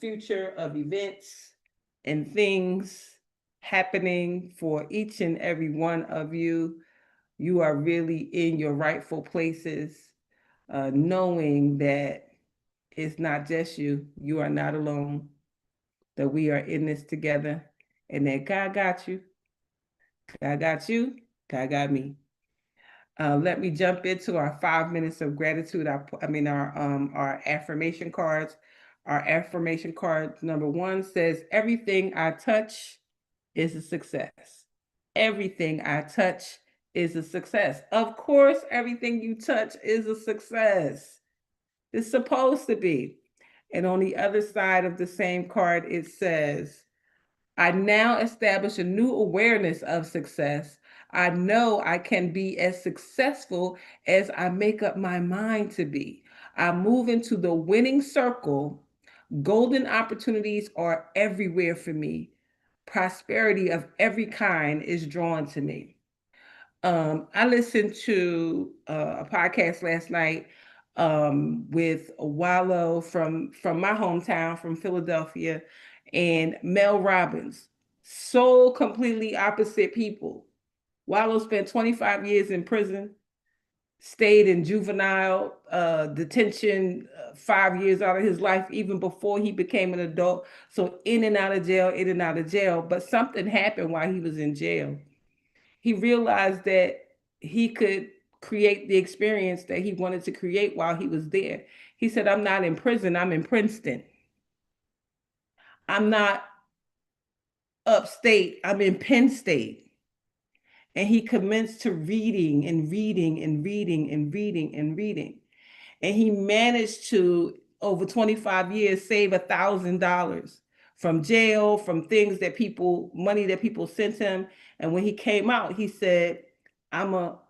future of events and things happening for each and every one of you. You are really in your rightful places, knowing that it's not just you. You are not alone, that we are in this together, and that God got you. God got you. God got me. Let me jump into our 5 minutes of gratitude. Our affirmation cards. Our affirmation card number one says, "Everything I touch is a success." Everything I touch is a success. Of course, everything you touch is a success. It's supposed to be. And on the other side of the same card, it says, "I now establish a new awareness of success. I know I can be as successful as I make up my mind to be. I move into the winning circle. Golden opportunities are everywhere for me. Prosperity of every kind is drawn to me." I listened to a podcast last night with Wallow from my hometown, from Philadelphia, and Mel Robbins. So completely opposite people. Wallow spent 25 years in prison, stayed in juvenile detention 5 years out of his life, even before he became an adult. So in and out of jail, in and out of jail. But something happened while he was in jail. He realized that he could create the experience that he wanted to create while he was there. He said, "I'm not in prison, I'm in Princeton. I'm not upstate, I'm in Penn State." And he commenced to reading and reading and reading and reading and reading. And he managed to, over 25 years, save $1,000 from jail, from things that people, money that people sent him. And when he came out, he said, I'm a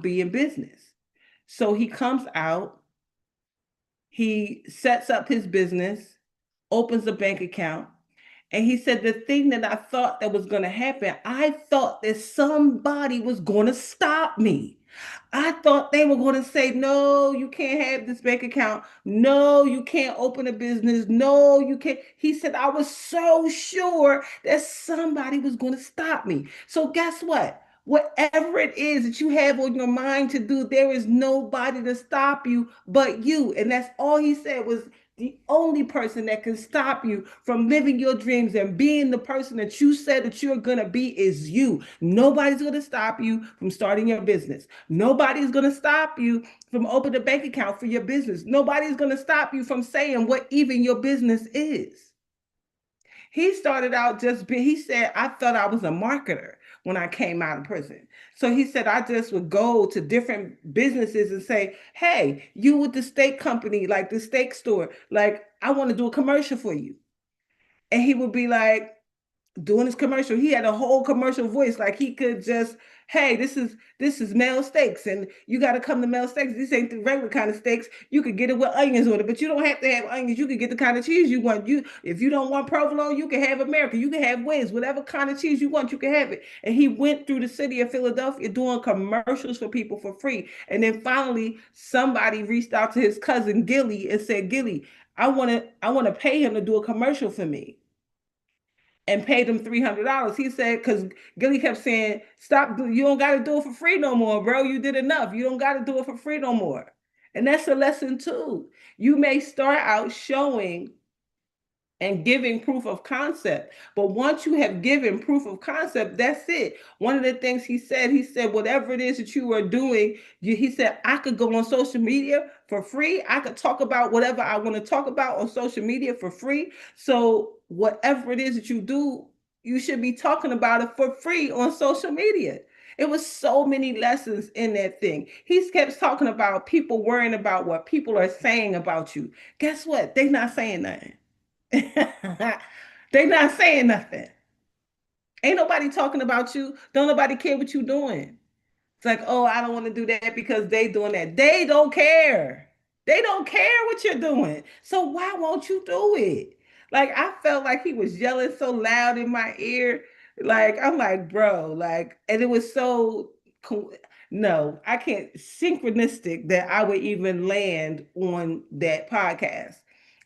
be in business. So he comes out, he sets up his business, opens a bank account, and he said, "The thing that I thought that was going to happen, I thought that somebody was going to stop me. I thought they were going to say, no, you can't have this bank account. No, you can't open a business. No, you can't." He said, "I was so sure that somebody was going to stop me." So guess what? Whatever it is that you have on your mind to do, there is nobody to stop you but you. And that's all he said was, the only person that can stop you from living your dreams and being the person that you said that you're going to be is you. Nobody's going to stop you from starting your business. Nobody's going to stop you from opening a bank account for your business. Nobody's going to stop you from saying what even your business is. He started out he said, "I thought I was a marketer when I came out of prison." So he said, "I just would go to different businesses and say, hey, you with the steak company, like the steak store, like I want to do a commercial for you." And he would be like, doing his commercial. He had a whole commercial voice. Like he could just, "Hey, this is Mel Steaks, and you got to come to Mel Steaks. This ain't the regular kind of steaks. You could get it with onions on it, but you don't have to have onions. You could get the kind of cheese you want. You, if you don't want provolone, you can have American. You can have Wings, whatever kind of cheese you want, you can have it." And he went through the city of Philadelphia doing commercials for people for free. And then finally, somebody reached out to his cousin Gilly and said, "Gilly, I want to pay him to do a commercial for me," and paid him $300. He said, because Gilly kept saying, "Stop, you don't got to do it for free no more, bro. You did enough. You don't got to do it for free no more." And that's a lesson too. You may start out showing and giving proof of concept. But once you have given proof of concept, that's it. One of the things he said, whatever it is that you are doing, he said, "I could go on social media for free. I could talk about whatever I want to talk about on social media for free. So whatever it is that you do, you should be talking about it for free on social media." It was so many lessons in that thing. He kept talking about people worrying about what people are saying about you. Guess what? They're not saying nothing. They not saying nothing. Ain't nobody talking about you. Don't nobody care what you doing. It's like, "Oh, I don't want to do that because they doing that." They don't care. They don't care what you're doing. So why won't you do it? Like I felt like he was yelling so loud in my ear. Like I'm like, bro, like, and it was so cool. No, I can't synchronistic that I would even land on that podcast.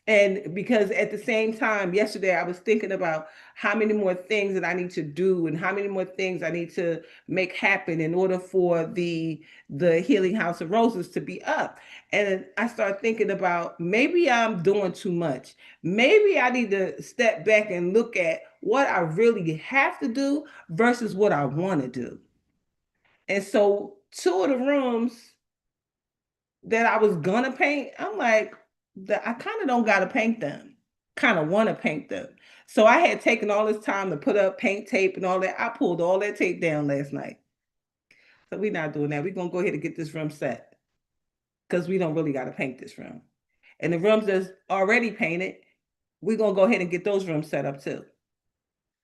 And because at the same time, yesterday I was thinking about how many more things that I need to do and how many more things I need to make happen in order for the Healing House of Roses to be up. And I started thinking about maybe I'm doing too much. Maybe I need to step back and look at what I really have to do versus what I want to do. And so two of the rooms that I was gonna paint, I'm like, I kind of don't gotta paint them. Kind of want to paint them. So I had taken all this time to put up paint tape and all that. I pulled all that tape down last night. So we're not doing that. We're gonna go ahead and get this room set because we don't really gotta paint this room. And the rooms that's already painted, we're gonna go ahead and get those rooms set up too.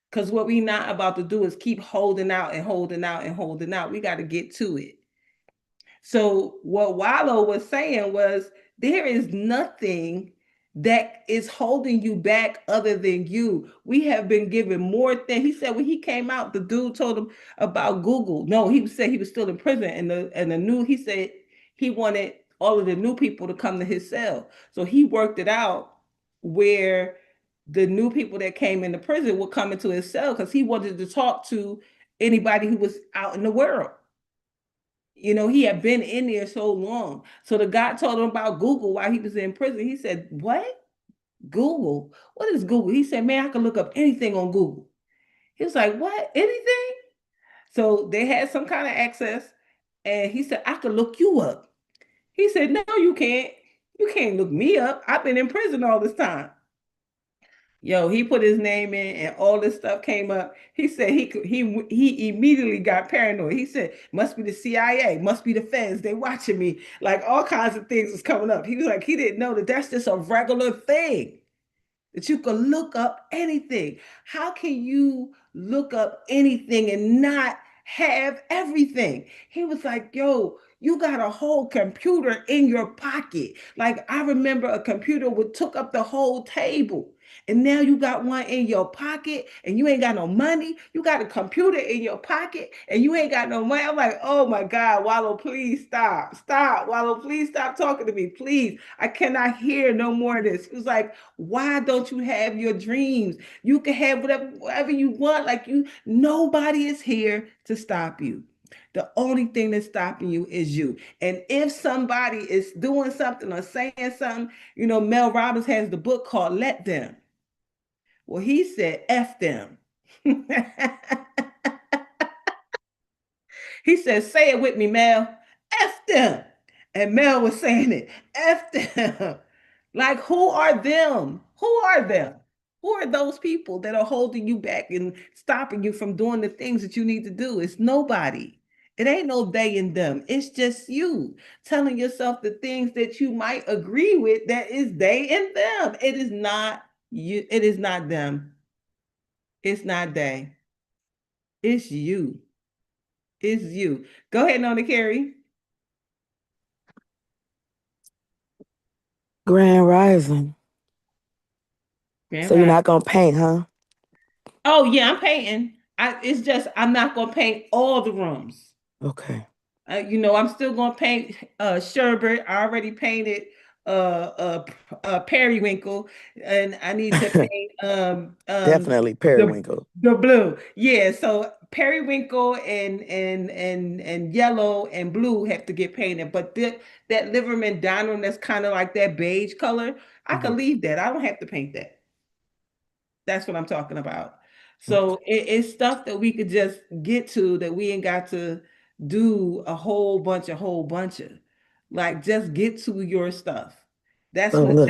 Because what we not about to do is keep holding out and holding out and holding out. We got to get to it. So what Wallow was saying was there is nothing that is holding you back other than you. We have been given more things. He said when he came out, the dude told him about Google. No, he said he was still in prison, and the new he said he wanted all of the new people to come to his cell. So he worked it out where the new people that came into prison would come into his cell because he wanted to talk to anybody who was out in the world. You know, he had been in there so long. So the guy told him about Google while he was in prison. He said, "What? Google? What is Google?" He said, "Man, I can look up anything on Google." He was like, "What? Anything?" So they had some kind of access. And he said, "I could look you up." He said, "No, you can't. You can't look me up. I've been in prison all this time." Yo, he put his name in and all this stuff came up. He said he immediately got paranoid. He said, "Must be the CIA, must be the feds. They watching me." Like all kinds of things was coming up. He was like, he didn't know that that's just a regular thing that you can look up anything. How can you look up anything and not have everything? He was like, "Yo, you got a whole computer in your pocket." Like I remember a computer would took up the whole table. And now you got one in your pocket and you ain't got no money. You got a computer in your pocket and you ain't got no money. I'm like, oh my God, Wallow, please stop. Stop. Wallow, please stop talking to me. Please. I cannot hear no more of this. It was like, why don't you have your dreams? You can have whatever you want. Like nobody is here to stop you. The only thing that's stopping you is you. And if somebody is doing something or saying something, Mel Robbins has the book called Let Them. Well, he said, F them. He said, say it with me, Mel. F them. And Mel was saying it. F them. Like, who are them? Who are them? Who are those people that are holding you back and stopping you from doing the things that you need to do? It's nobody. It ain't no they and them. It's just you telling yourself the things that you might agree with that is they and them. It is not you. It is not them. It's not they. It's you. It's you. Go ahead, Nona Carey. Grand Rising. Grand So you're Rising. not gonna paint, huh? Oh yeah, I'm painting. It's just I'm not gonna paint all the rooms. Okay. I'm still gonna paint Sherbert. I already painted Periwinkle, and I need to paint Definitely the periwinkle. the blue. Yeah, so Periwinkle and yellow and blue have to get painted, but that Liverman diamond that's kind of like that beige color, I Mhm. could leave that. I don't have to paint that. That's what I'm talking about. Okay. So it's stuff that we could just get to that we ain't got to do a whole bunch of. Like just get to your stuff. That's So what look,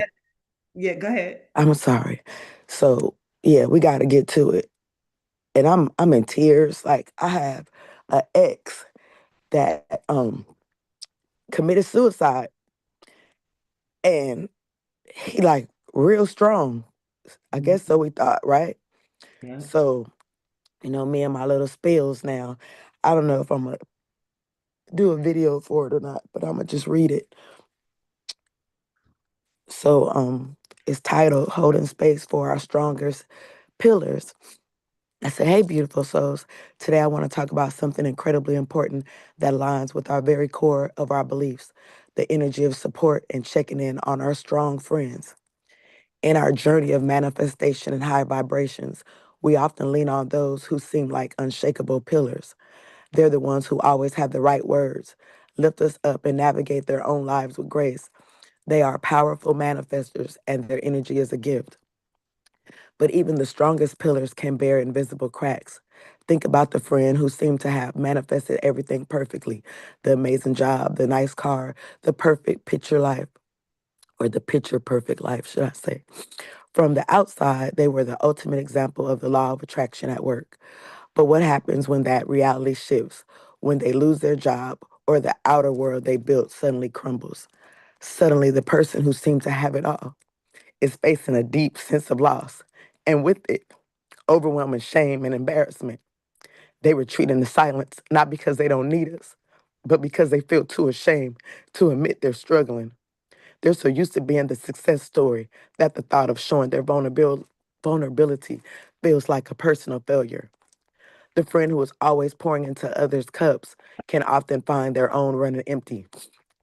yeah, go ahead. I'm sorry. So yeah, we gotta get to it. And I'm in tears. Like I have an ex that committed suicide and he like real strong. I guess Mhm. so we thought, right? Yeah. So, me and my little spills now. I don't know if I'm gonna do a video for it or not, but I'm gonna just read it. So it's titled Holding Space for Our Strongest Pillars. I said, hey, beautiful souls. Today I want to talk about something incredibly important that aligns with our very core of our beliefs, the energy of support and checking in on our strong friends. In our journey of manifestation and high vibrations, we often lean on those who seem like unshakable pillars. They're the ones who always have the right words, lift us up, and navigate their own lives with grace. They are powerful manifestors, and their energy is a gift. But even the strongest pillars can bear invisible cracks. Think about the friend who seemed to have manifested everything perfectly: the amazing job, the nice car, the perfect picture life, or the picture perfect life, should I say. From the outside, they were the ultimate example of the law of attraction at work. But what happens when that reality shifts, when they lose their job or the outer world they built suddenly crumbles? Suddenly, the person who seemed to have it all is facing a deep sense of loss. And with it, overwhelming shame and embarrassment. They retreat into silence, not because they don't need us, but because they feel too ashamed to admit they're struggling. They're so used to being the success story that the thought of showing their vulnerability feels like a personal failure. The friend who is always pouring into others' cups can often find their own running empty.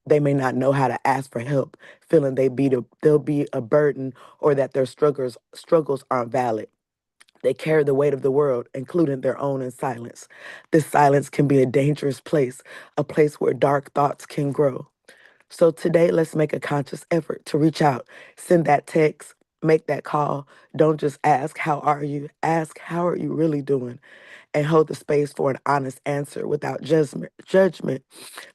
They may not know how to ask for help, feeling they'll be a burden or that their struggles aren't valid. They carry the weight of the world, including their own, in silence. This silence can be a dangerous place, a place where dark thoughts can grow. So today, let's make a conscious effort to reach out, send that text, make that call. Don't just ask, "How are you?" Ask, "How are you really doing?" And hold the space for an honest answer without judgment.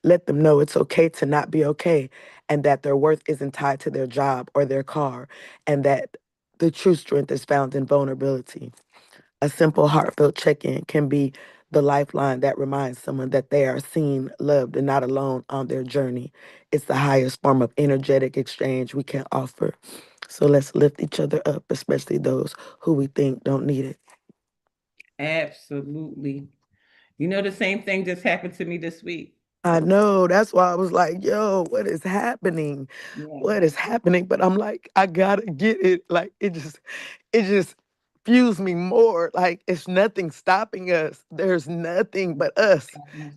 Let them know it's okay to not be okay, and that their worth isn't tied to their job or their car, and that the true strength is found in vulnerability. A simple, heartfelt check in can be the lifeline that reminds someone that they are seen, loved, and not alone on their journey. It's the highest form of energetic exchange we can offer. So let's lift each other up, especially those who we think don't need it. Absolutely. You know, the same thing just happened to me this week. I know. That's why I was like, yo, what is happening? Yeah. What is happening? But I'm like, I gotta get it. Like it just fuels me more. Like it's nothing stopping us. There's nothing but us.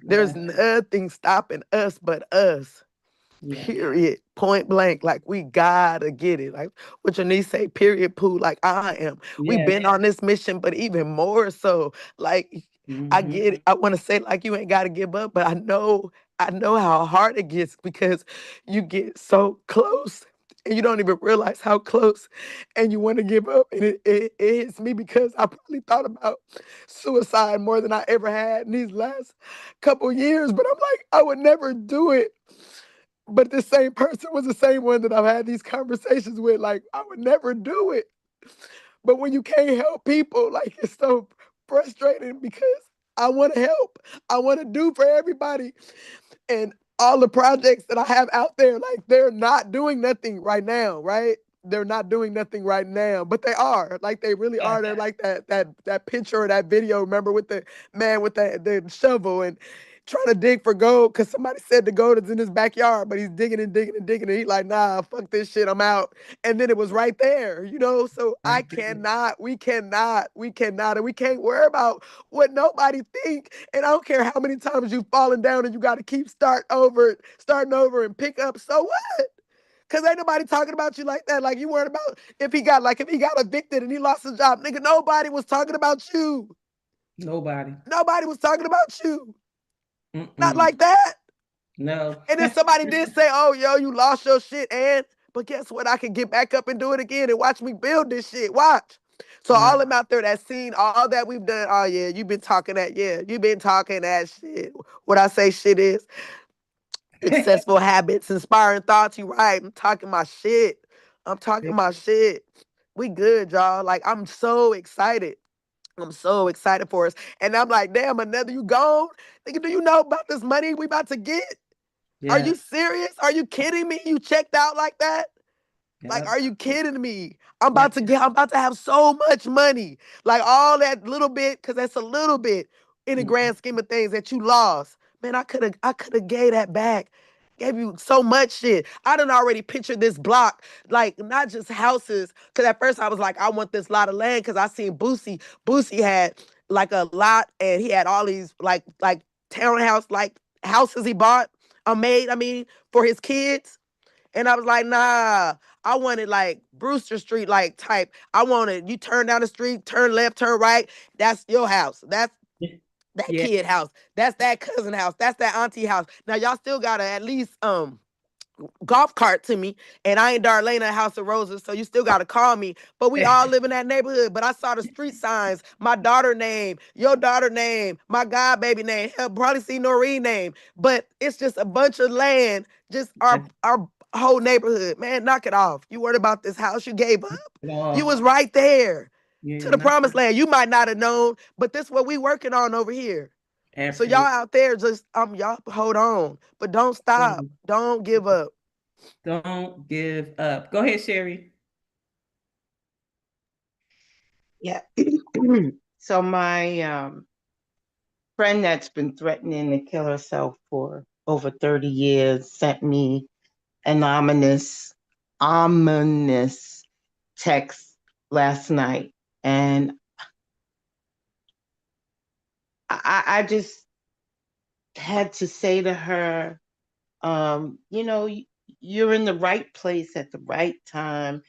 There's Yeah. nothing stopping us but us. Yeah. Period. Point blank. Like we gotta get it. Like what your niece say, period, poo. Like I am. We've Yes. been on this mission, but even more so. Like I Hmm. get it. I want to say like you ain't gotta give up, but I know how hard it gets because you get so close and you don't even realize how close and you want to give up. And it hits me because I probably thought about suicide more than I ever had in these last couple years, but I'm like, I would never do it. But this same person was the same one that I've had these conversations with. Like, I would never do it. But when you can't help people, like, it's so frustrating because I want to help. I want to do for everybody. And all the projects that I have out there, like, they're not doing nothing right now, right? They're not doing nothing right now, but they are. Like they really Yeah. are. They're like that picture or that video. Remember with the man with the shovel and trying to dig for gold because somebody said the gold is in his backyard, but he's digging and digging and digging. And he's like, nah, fuck this shit, I'm out. And then it was right there, you know? So I Right. cannot, and we can't worry about what nobody think. And I don't care how many times you've fallen down and you got to keep starting over and pick up. So what? Cause ain't nobody talking about you like that. Like you worried about if he got evicted and he lost his job. Nigga, nobody was talking about you. Nobody. Nobody was talking about you. Not Mm-mm. like that. No. And then somebody did say, "Oh, yo, you lost your shit," and but guess what? I can get back up and do it again and watch me build this shit. Watch. So all Right. them out there that seen all that we've done, oh yeah, you've been talking that, yeah, you've been talking that shit. What I say shit is successful habits, inspiring thoughts. You right. I'm talking my shit. I'm talking my shit. We good, y'all. Like I'm so excited. I'm so excited for us. And I'm like, damn, another you gone? Nigga, do you know about this money we about to get? Are you Yes. serious? Are you kidding me? You checked out like that? Like, Yep. are you kidding me? Yep. I'm about to have so much money. Like all that little bit, because that's a little bit in the Mhm. grand scheme of things that you lost. Man, I could have gave that back. Gave you so much shit. I done already pictured this block, like not just houses. Cause at first I was like, I want this lot of land because I seen Boosie. Boosie had like a lot and he had all these like townhouse like houses he bought, made, I mean, for his kids. And I was like, nah, I wanted like Brewster Street like type. I wanted you turn down the street, turn left, turn right. That's your house. That's that Yeah, kid house. That's that cousin house. That's that auntie house. Now y'all still gotta at least golf cart to me, and I ain't Darlaina House of Roses, so you still got to call me. But we all live in that neighborhood. But I saw the street signs, my daughter name, your daughter name, my god baby name, hell, probably see Noreen name. But it's just a bunch of land, just that's our whole neighborhood. Man, knock it off. You worried about this house you gave up? it You all. was right there to Yeah, the not promised land. You might not have known, but this what we working on over here. So y'all absolutely. out there, just y'all hold on, but don't stop. Don't give up. Don't give up. Go ahead, Sherry. Yeah. So my friend that's been threatening to kill herself for over 30 years sent me an ominous text last night. And I just had to say to her, you're in the right place at the right time.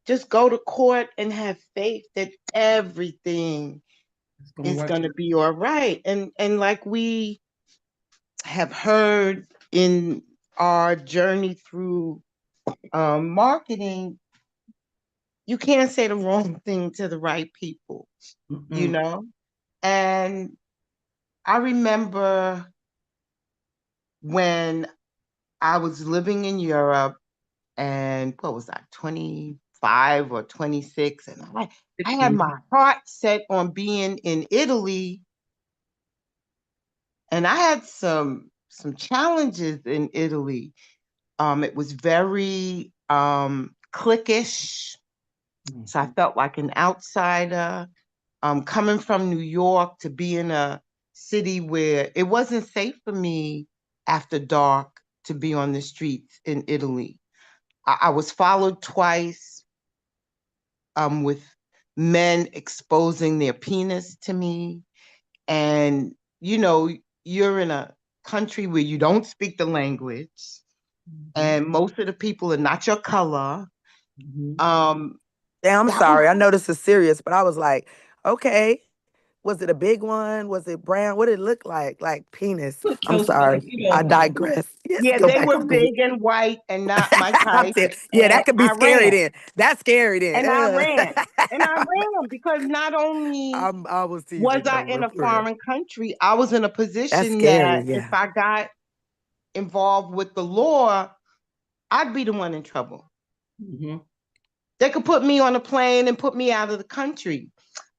Just go to court and have faith that everything It's gonna is work. going to be all right. And like we have heard in our journey through marketing, you can't say the wrong thing to the right people, you Mm-mm. know? And I remember when I was living in Europe, and what was I, 25 or 26? And I had 16. my heart set on being in Italy, and I had some challenges in Italy. It was very cliquish. So I Mhm. felt like an outsider. Coming from New York to be in a city where it wasn't safe for me after dark to be on the streets in Italy. I was followed twice with men exposing their penis to me. And, you know, you're in a country where you don't speak the language, Mhm. and most of the people are not your color. Mhm. Um, Yeah, I'm that was sorry. I know this is serious, but I was like, okay. Was it a big one? Was it brown? What did it look like? Like penis. Put I'm those stuff, sorry. I digress. Yes, Yeah, go they back were on mute. big and white and not my I'm type. saying, yeah, And that could be I scary ran then. That's scary then. and I ran and I ran because not only I was was teasing I though, in but a for real. foreign country, I was in a That's position scary, that if yeah. I got involved with the law, I'd be the one in trouble. Mhm. They could put me on a plane and put me out of the country.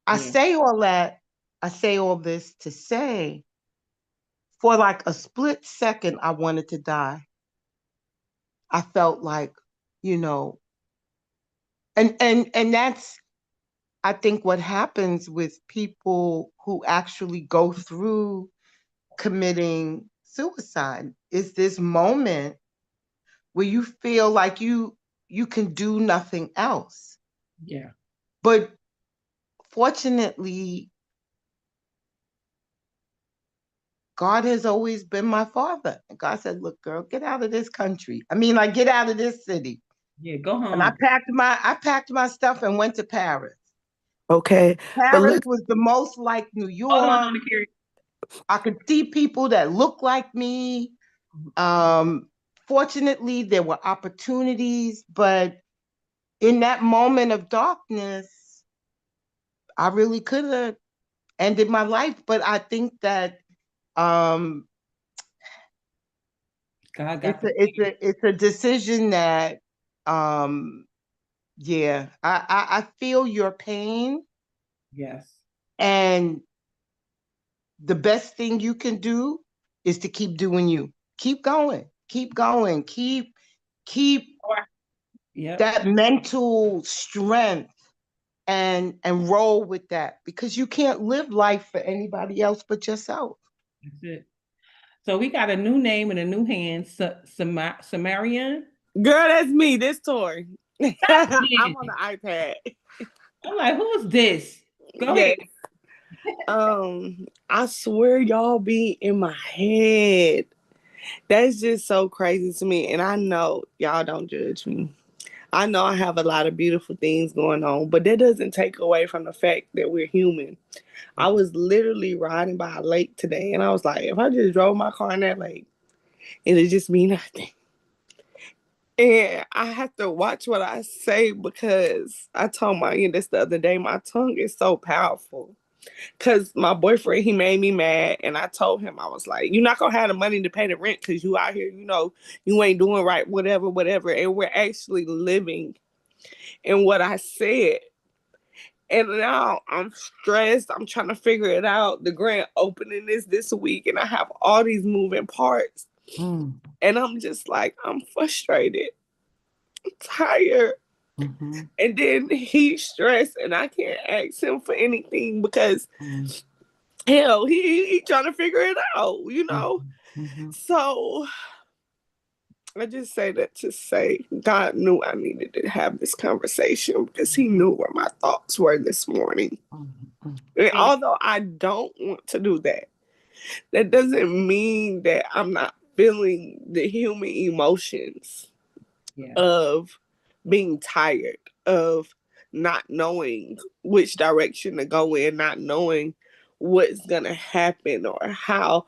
I Yeah. say all that, I say all this to say, for like a split second, I wanted to die. I felt like, you know, and that's I think what happens with people who actually go through committing suicide is this moment where you feel like you can do nothing else. Yeah. But fortunately, God has always been my father. And God said, "Look, girl, get out of this country. I mean, like get out of this city." Yeah. Go And I home. packed my stuff and went to Paris. Okay. But Paris look, was the most like New Hold on, York. on Carrie. I could see people that looked like me. Um, Fortunately, there were opportunities, but in that moment of darkness, I really could have ended my life. But I think that um, God got the plan. it's a decision that um, yeah, I feel your pain, Yes. and the best thing you can do is to keep doing you. Keep going, keep going, keep Yep. that mental strength and roll with that because you can't live life for anybody else but yourself. That's it. So we got a new name and a new hand. Samarian. Girl, that's me. This Tori. I'm on the Yeah. iPad. I'm like, who is this? Go ahead. Yes. I swear y'all be in my head. That's just so crazy to me. And I know y'all don't judge me. I know I have a lot of beautiful things going on, but that doesn't take away from the fact that we're human. I was literally riding by a lake today, and I was like, if I just drove my car in that lake, it'd just be nothing. And I have to watch what I say because I told my this the other day, my tongue is so powerful. Cause my boyfriend, he made me mad, and I told him, I was like, "You're not gonna have the money to pay the rent because you out here, you ain't doing right, whatever, whatever." And we're actually living in what I said. And now I'm stressed. I'm trying to figure it out. The grand opening is this week, and I have all these moving parts. Mm. And I'm just like, I'm frustrated, I'm tired. Mm-hmm. And then he's stressed, and I can't ask him for anything because Mm. hell, he trying to figure it out. Mm-hmm. So I just say that to say God knew I needed to have this conversation because he knew where my thoughts were this morning. Mm-hmm. And And although I don't want to do that, that doesn't mean that I'm not feeling the human emotions yeah, of being tired, of not knowing which direction to go in, not knowing what's gonna happen or how.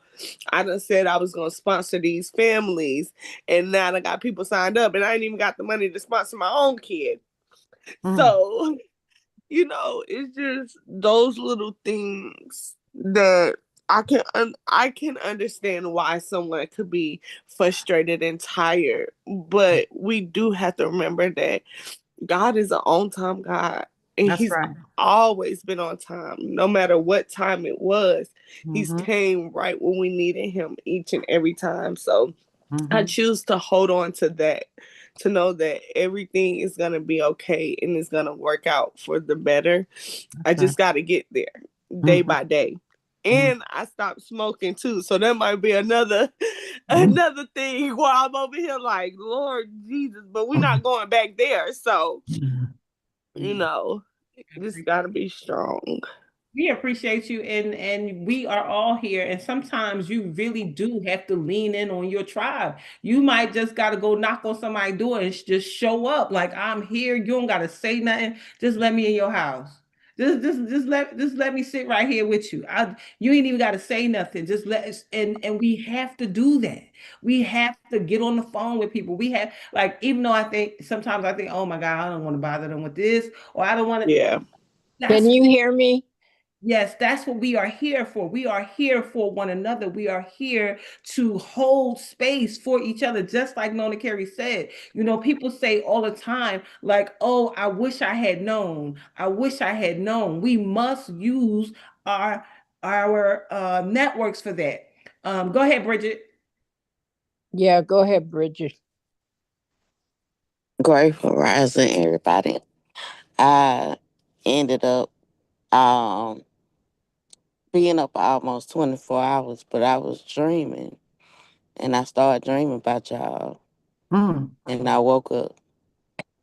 I done said I was gonna sponsor these families, and now I got people signed up, and I ain't even got the money to sponsor my own kid. mm. So, it's just those little things that I can understand why someone could be frustrated and tired, but we do have to remember that God is an on time God, and That's He's right. always been on time, no matter what time it was. He's Mm-hmm. came right when we needed Him each and every time. So I Mm-hmm. choose to hold on to that, to know that everything is going to be okay and it's going to work out for the better. I That's right. just got to get there day Mm-hmm. by day. Mm-hmm. And I stopped smoking too. So that might be another Mm-hmm. another thing while I'm over here like, Lord Jesus, but we're not going back there. So, you Mm-hmm. know, just gotta be strong. We appreciate you, and we are all here, and sometimes you really do have to lean in on your tribe. You might just got to go knock on somebody's door and just show up like, I'm here. You don't got to say nothing, just let me in your house. Just let me sit right here with you. You ain't even got to say nothing, just let us. And we have to do that. We have to get on the phone with people. We have, like, even though I think sometimes I think, oh my God, I don't want to bother them with this, or I don't want to. Yeah. Can That's you hear me? Yes, that's what we are here for. We are here for one another. We are here to hold space for each other, just like Nona Carey said. People say all the time, like, oh, I wish I had known. I wish I had known. We must use our networks for that. Go ahead, Bridget. Yeah, go ahead, Bridget. Grateful rising, everybody. I ended up um being up almost 24 hours, but I was dreaming, and I started dreaming about y'all, Mm, and I woke up,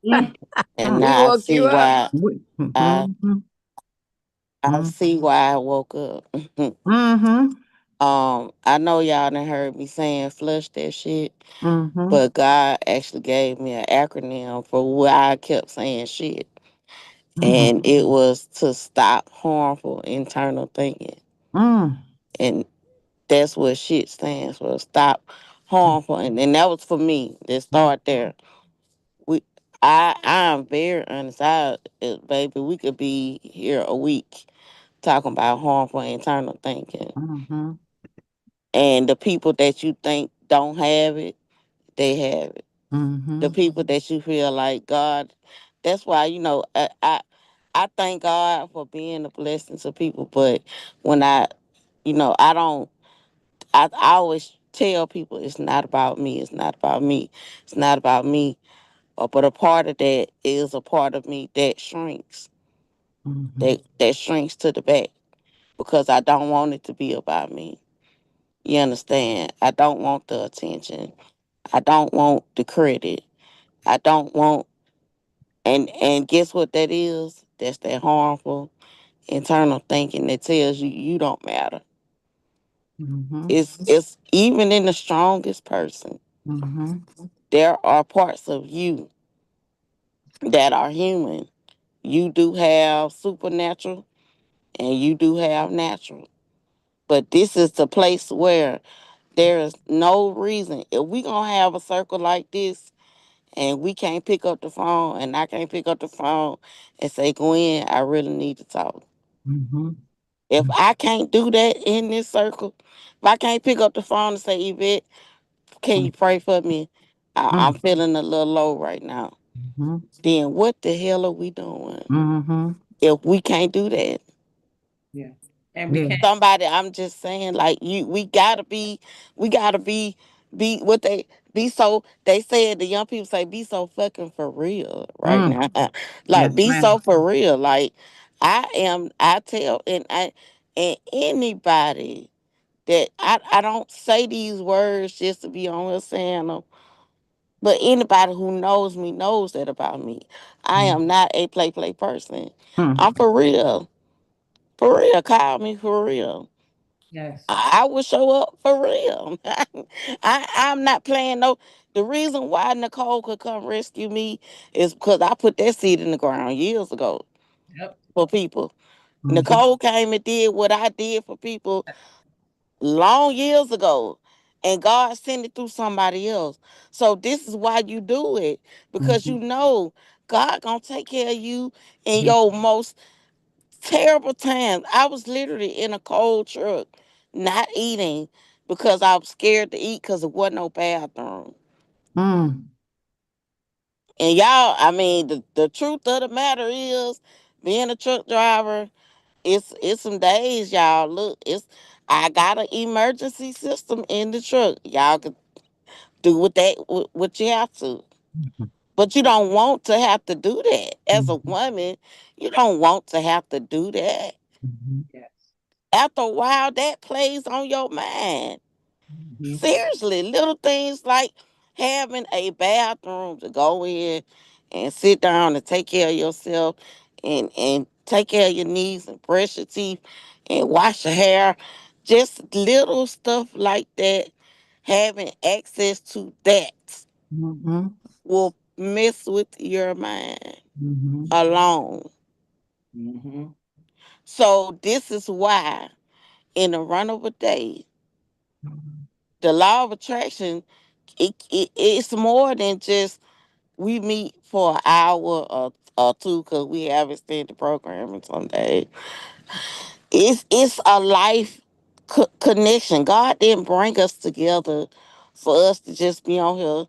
mm, and mm, We now woke you up. I mhm, I mm, see why I woke up. mhm, I know y'all done heard me saying flush that shit, mhm, but God actually gave me an acronym for why I kept saying shit. mhm, And it was to stop harmful internal thinking. mm, And that's what shit stands for. Stop harmful. And that was for me. Let's start there. We I'm very honest. Baby, we could be here a week talking about harmful internal thinking. mhm, And the people that you think don't have it, they have it. The mhm, people that you feel like God, that's why, I thank God for being a blessing to people. But when I don't, I always tell people it's not about me. It's not about me. It's not about me. But a part of that is a part of me that shrinks, mhm, that shrinks to the back because I don't want it to be about me. You understand? I don't want the attention. I don't want the credit. I don't want, and guess what that is? That's that harmful internal thinking that tells you you don't matter. mhm, It's even in the strongest person. mhm, There are parts of you that are human. You do have supernatural and you do have natural. But this is the place where there is no reason. If we gonna have a circle like this and we can't pick up the phone and I can't pick up the phone and say, Gwen, I really need to talk. Mm-hmm. If I can't do that in this circle, if I can't pick up the phone and say, Yvette, can you pray for me? I'm feeling a little low right now. Mm-hmm. Then what the hell are we doing Mm-hmm. if we can't do that? Yeah. And we Yeah. can't. Somebody, I'm just saying, like we gotta be what they be so. They said the young people say, be so fucking for real right Mm. now, Yes, like be ma'am. so for real. Like I am. I tell and anybody that I don't say these words just to be on here saying them. But anybody who knows me knows that about me. I am not a play person. Mm. I'm for real. For real. Call me for real. Yes. I will show up for real. I'm not playing no. The reason why Nicole could come rescue me is because I put that seed in the ground years ago Yep. for people. Mhm. Nicole came and did what I did for people long years ago. And God sent it through somebody else. So this is why you do it. Because you Mhm. know God gonna take care of you in Mhm. your most terrible times. I was literally in a cold truck, not eating because I was scared to eat because there wasn't no bathroom. Mm. And y'all, I mean, the truth of the matter is, being a truck driver, it's some days, y'all. Look, I got an emergency system in the truck. Y'all can do what you have to. Mhm. But you don't want to have to do that. As a Mhm. woman, you don't want to have to do that. Mhm. Yes. After a while, that plays on your mind. Mhm. Seriously, little things like having a bathroom to go in and sit down and take care of yourself and take care of your needs and brush your teeth and wash your hair. Just little stuff like that. Having access to that Mhm. will mess with your mind Mhm. alone. Mhm. So this is why in the run of a day, Mhm. the law of attraction, it's more than just we meet for an hour or two because we have extended programming some days. It's a life connection. God didn't bring us together for us to just be on here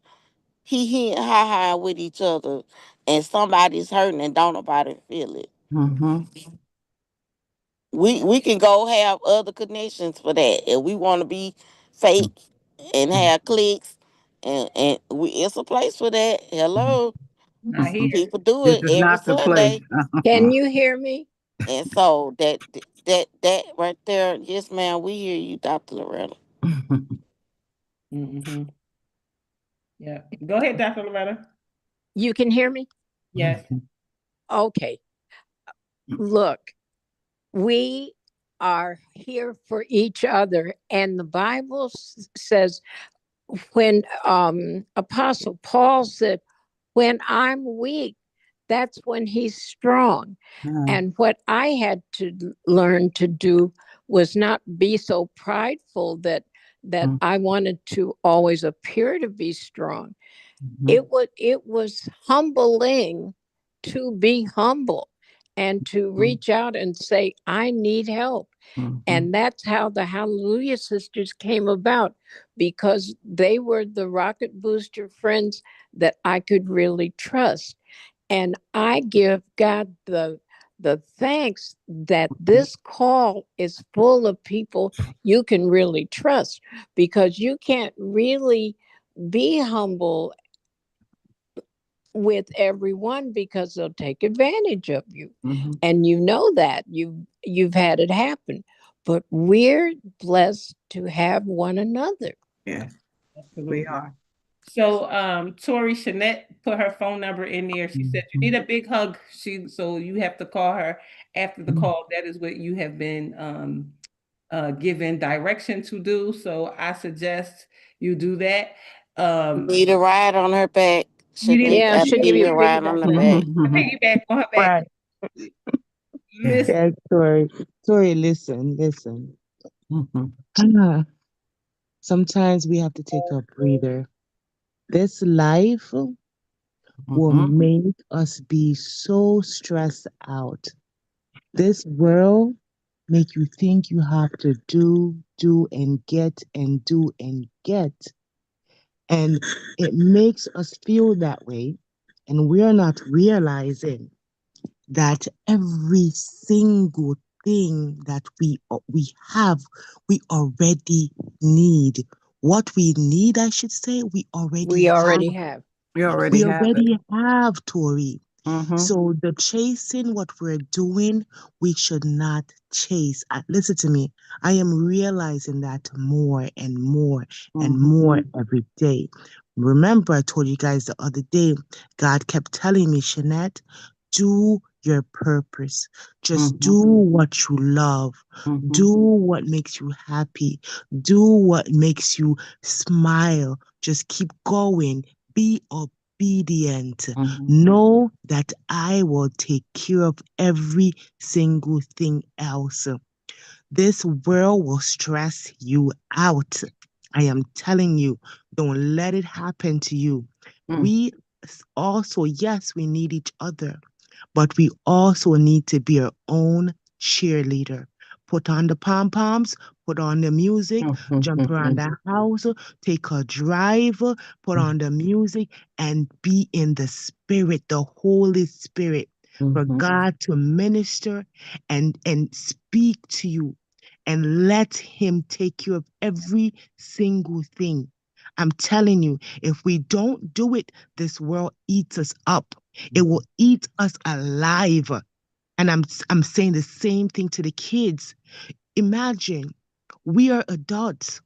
he ha ha with each other and somebody's hurting and don't nobody feel it. Mhm. We can go have other connections for that. If we want to be fake and have clicks and it's a place for that. Hello. Not here. People do This it is every not the place. Sunday. Can you hear me? And so that right there, yes, ma'am, we hear you, Dr. Loretta. Mhm. Yeah. Go ahead, Dr. Loretta. You can hear me? Yes. Okay. Look, we are here for each other. And the Bible says, when Apostle Paul said, when I'm weak, that's when he's strong. And what I had to learn to do was not be so prideful that I wanted to always appear to be strong. It was humbling to be humble and to reach out and say, I need help. Mhm. And that's how the Hallelujah Sisters came about, because they were the rocket booster friends that I could really trust. And I give God the thanks that this call is full of people you can really trust, because you can't really be humble with everyone because they'll take advantage of you. Mhm. And you know that you've had it happen. But we're blessed to have one another. Yes, we Absolutely. are. So Tori Shanette put her phone number in there. She said you Mhm. need a big hug. So you have to call her after the Mhm. call. That is what you have been given direction to do. So I suggest you do that. Need a ride on her back. You didn't. Shanique, Yeah, I she'll give give you you a a ride on piggyback the ride. back. Piggyback on her back. Right. Listen. Yes, Tori. Tori, listen. Mhm. Ah, sometimes we have to take a breather. This life will Mhm. make us be so stressed out. This world make you think you have to do and get and do and get. And it makes us feel that way. And we're not realizing that every single thing that we have, we already need. What we need, I should say, we already We have. already have. We already We have it. already have, Tori. Mhm. So the chasing what we're doing, we should not chase. Listen to me. I am realizing that more and more and Mhm. more every day. Remember, I told you guys the other day, God kept telling me, Shanette, do your purpose. Just Mhm. do what you love. Mhm. Do what makes you happy. Do what makes you smile. Just keep going. Be obedient. Mhm. Know that I will take care of every single thing else. This world will stress you out. I am telling you, don't let it happen to you. Mm. We also, yes, we need each other, but we also need to be our own cheerleader. Put on the pom poms, put on the music, jump around Mhm. the house, take a drive, put on the music, and be in the spirit, the Holy Spirit, for Mhm. God to minister and speak to you and let Him take care of every single thing. I'm telling you, if we don't do it, this world eats us up. It will eat us alive. And I'm saying the same thing to the kids. Imagine we are adults.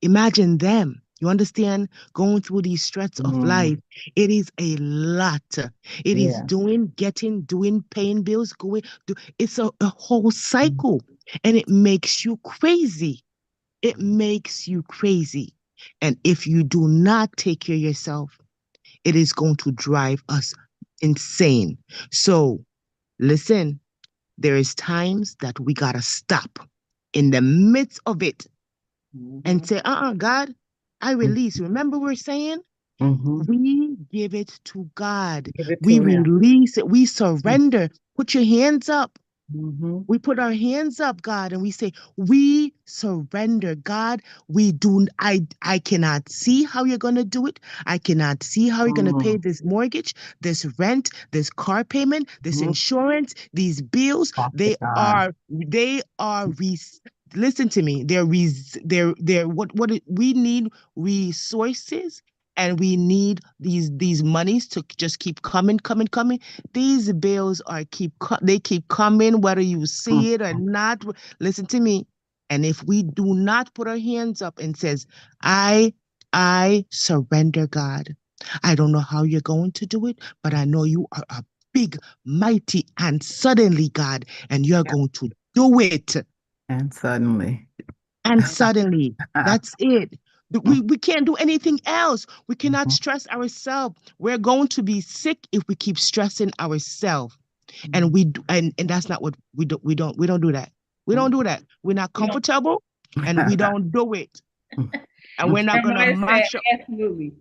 Imagine them. You understand? Going through these stress of Mm. life. It is a lot. It is Yeah. doing, getting, doing, paying bills, it's a whole cycle. And it makes you crazy. It makes you crazy. And if you do not take care of yourself, it is going to drive us insane. So listen, there is times that we gotta stop in the midst of it and Mhm. say, God, I release. Remember we're saying Mhm. we give it to God. Give it We to him. release it. We surrender. Put your hands up. Mhm. We put our hands up, God, and we say, we surrender, God. I cannot see how you're gonna do it. I cannot see how you're gonna pay Mm. this mortgage, this rent, this car payment, this Mhm. insurance, these bills. Talk to God. Listen to me. They're we need resources and we need these monies to just keep coming. These bills they keep coming whether you Mm. see it or not. Listen to me. And if we do not put our hands up and says, I I surrender, God. I don't know how you're going to do it, but I know you are a big, mighty, and suddenly God, and you're Yeah. going to do it. And suddenly. And suddenly, that's it. We can't do anything else. We cannot Mhm. stress ourselves. We're going to be sick if we keep stressing ourselves. And Mhm. we do, and that's not what we don't do that. We don't Mhm. do that. We're not We don't. comfortable and we don't do it. And we're not gonna Jeremiah said, mash up absolutely. and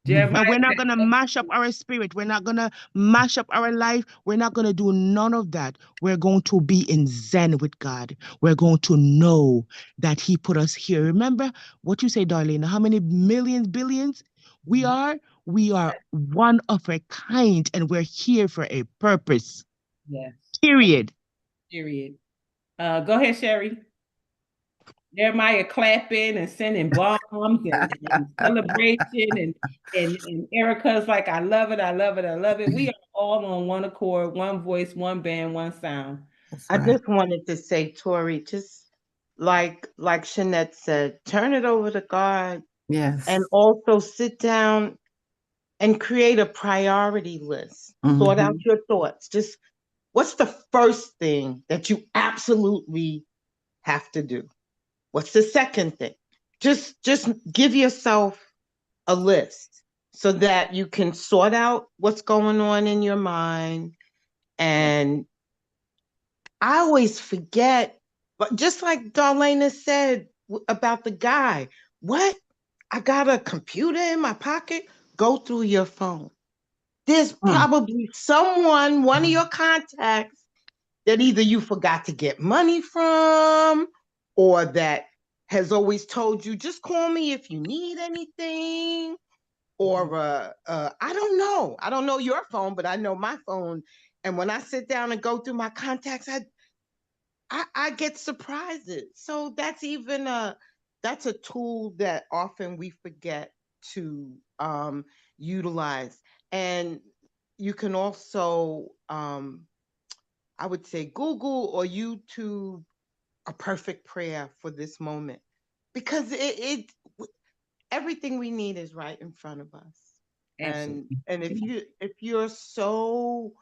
Jeremiah we're not said, gonna mash up our spirit. We're not gonna mash up our life. We're not gonna do none of that. We're going to be in Zen with God. We're going to know that He put us here. Remember what you say, Darlene, how many millions, billions we are? We are one of a kind and we're here for a purpose. yes, Period. period. Go ahead, Sherry. Jeremiah clapping and sending bombs and celebration and Erica's like, I love it, I love it, I love it. We are all on one accord, one voice, one band, one sound. That's I right. just wanted to say, Tori, just like Shanette said, turn it over to God and Yes. also sit down and create a priority list. Sort out Mhm. your thoughts. Just what's the first thing that you absolutely have to do? What's the second thing? Just give yourself a list. so that you can sort out what's going on in your mind. Yeah. And I always forget, but just like Darlena said about the guy, what? I got a computer in my pocket. Go through your phone. There's Mm. probably someone, one of your contacts, that either you forgot to get money from, or that has always told you, just call me if you need anything. Or I don't know. I don't know your phone, but I know my phone. And when I sit down and go through my contacts, I get surprises. So that's a tool that often we forget to utilize. And you can also I would say Google or YouTube a perfect prayer for this moment, because it everything we need is right in front of us. Absolutely. And if you're so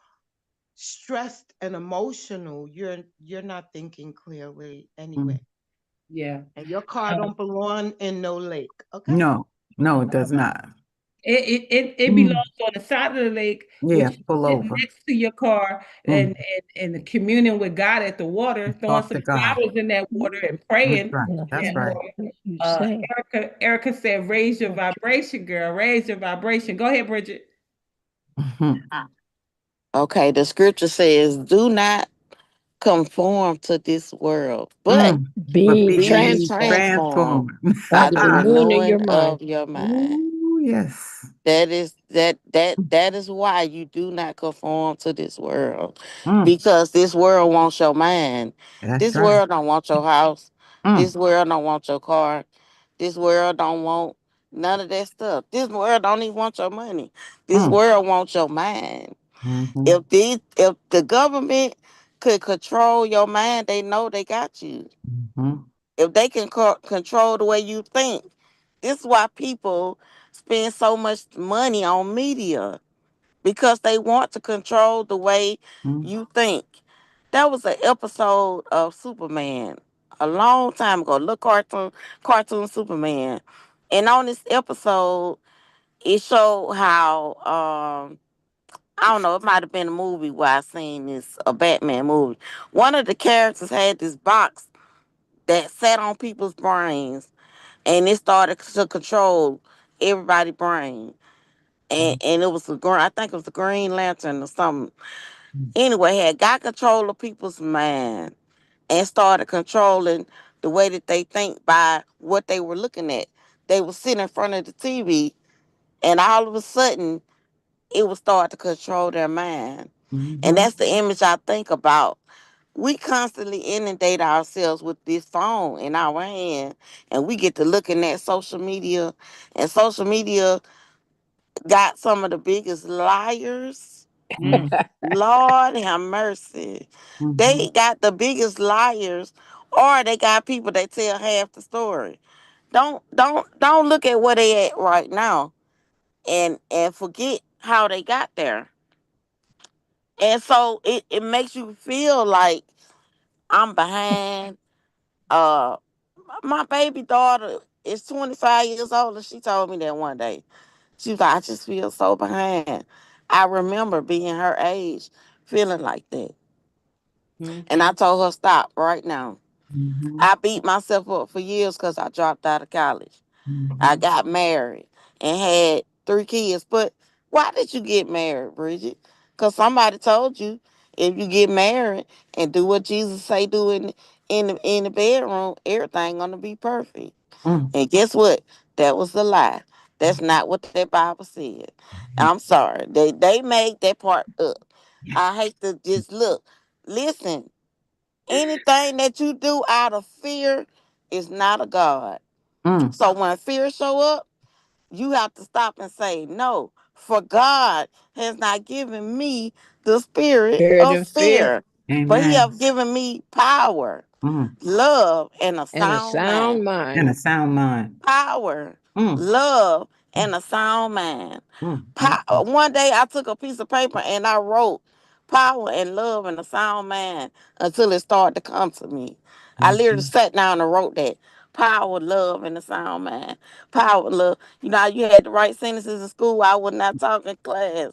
stressed and emotional, you're not thinking clearly Mm. anyway. Yeah. And your car Uh, don't belong in no lake, okay? No, no, it does not. it Mm. belongs on the side of the lake, Yeah, which you pull sit over. next to your car Mm. and communing with God at the water, throwing Talk some to God. flowers in that water and That's praying right. Yeah, in That's that right. yeah, water. what you say. Erica said, raise your vibration, girl. Raise your vibration. Go ahead, Bridget. Mhm. Okay, the scripture says, "Do not conform to this world, but Mm. But Be be be ye transformed transformed transformed. by by the the renewing of your renewing mind. of your mind." Ooh, yes. That is why you do not conform to this world, Mm. because this world wants your mind. That's This right. world don't want your house. Mm. This world don't want your car. This world don't want none of that stuff. This world don't even want your money. This Mm. world wants your mind. Mm-hmm. If the government could control your mind, they know they got you. Mm-hmm. If they can control the way you think, this is why people spend so much money on media, because they want to control the way Mm. you think. That was an episode of Superman a long time ago. Look, cartoon Superman, and on this episode, it showed how I don't know. It might have been a movie where I seen this, a Batman movie. One of the characters had this box that sat on people's brains, and it started to control everybody's brain. And it was the green. I think it was the Green Lantern or something. Anyway, had got control of people's mind and started controlling the way that they think by what they were looking at. They would sit in front of the TV, and all of a sudden, it would start to control their mind. And Mm-hmm. that's the image I think about. We constantly inundate ourselves with this phone in our hand, and we get to looking at social media, and social media got some of the biggest liars. Mm. Lord have mercy. Mm-hmm. They got the biggest liars, or they got people that tell half the story. Don't look at where they at right now, and forget how they got there. And so it makes you feel like I'm behind. Uh my baby daughter is 25 years old, and she told me that one day. She was like, I just feel so behind. I remember being her age, feeling like that. And I Mm-hmm. told her, stop right now. Mm-hmm. I beat myself up for years because I dropped out of college. I Mm-hmm. got married and had 3 kids. But why did you get married, Bridget? Because somebody told you, if you get married and do what Jesus say do in the bedroom, everything gonna be perfect. Mm. And guess what? That was a lie. That's not what that Bible said. I'm sorry. They made that part up. I hate to just look. Listen, anything that you do out of fear is not a God. Mm. So when fear show up, you have to stop and say, no, for God has not given me the spirit Spirit of of fear fear, but he Amen. have given me power, Mm. love, and a and a sound sound mind. And a mind. sound mind. Power, Mm. love, and a sound mind. Mm. Mm. One day I took a piece of paper and I wrote power and love and a sound mind until it started to come to me. I literally Mm. sat down and wrote that. Power, love, and a sound mind. Power, love. You know, how you had to write sentences in school. I would not talk in class.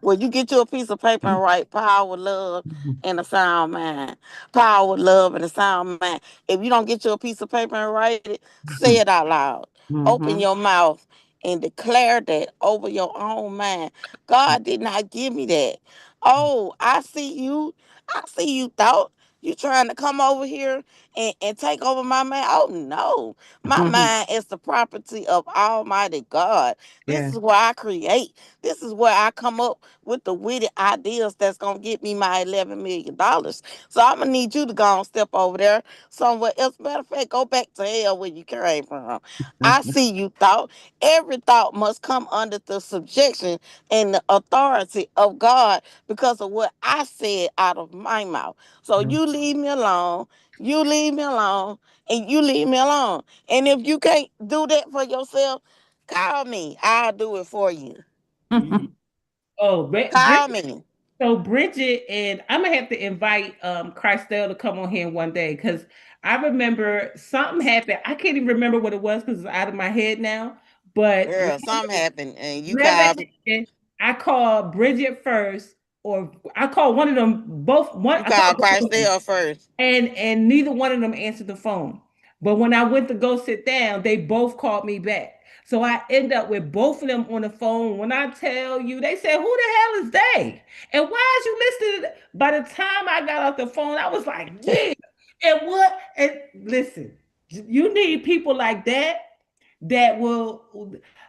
Well, you get you a piece of paper and write power, love, and a sound mind. Power, love, and a sound mind. If you don't get you a piece of paper and write it, say it out loud. Open your mouth and declare that over your own mind. God did not give me that. Oh, I see you. I see you thought. You trying to come over here and take over my mind? Oh no. My mind is the property of Almighty God. This Yeah. is where I create. This is where I come up with the witty ideas that's gonna get me my $11 million. So I'm gonna need you to go and step over there somewhere else. Matter of fact, go back to hell where you came from. I see you thought. Every thought must come under the subjection and the authority of God because of what I said out of my mouth. So you leave me alone. You leave me alone. And you leave me alone. And if you can't do that for yourself, call me. I'll do it for you. Oh, Call Bridget. me. So Bridget and I'm gonna have to invite Christelle to come on here one day because I remember something happened. I can't even remember what it was because it's out of my head now. But Girl, something happened and you whatever called me. happened, I called Bridget first, or I called one of them both. One You I called called both of them, Christelle first. and neither one of them answered the phone. But when I went to go sit down, they both called me back. So I end up with both of them on the phone. When I tell you, they said, "Who the hell is they? And why is you listening?" By the time I got off the phone, I was like, "Yeah." And what? And listen, you need people like that that will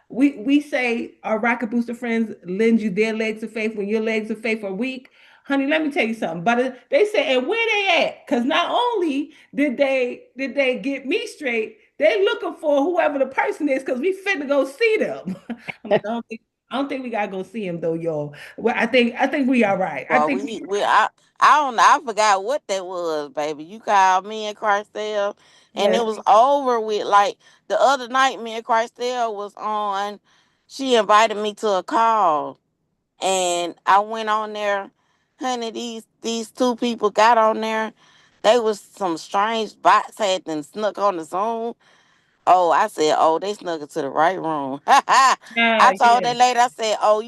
we say our rocket booster friends lend you their legs of faith when your legs of faith are weak. Honey, let me tell you something. But they say, and where they at? Because not only did they get me straight, they looking for whoever the person is because we finna go see them. I'm like, I don't think we gotta go see him though, y'all. Well, I think we are right. I Well, think I don't know. I forgot what that was, baby. You called me and Christelle, and yes, it was over with. Like the other night, me and Christelle was on. She invited me to a call, and I went on there. Honey, these two people got on there. They was some strange bots had them snuck on the Zoom. Oh, I said, oh, they snuck into the right room. I told yeah. that lady, I said, oh,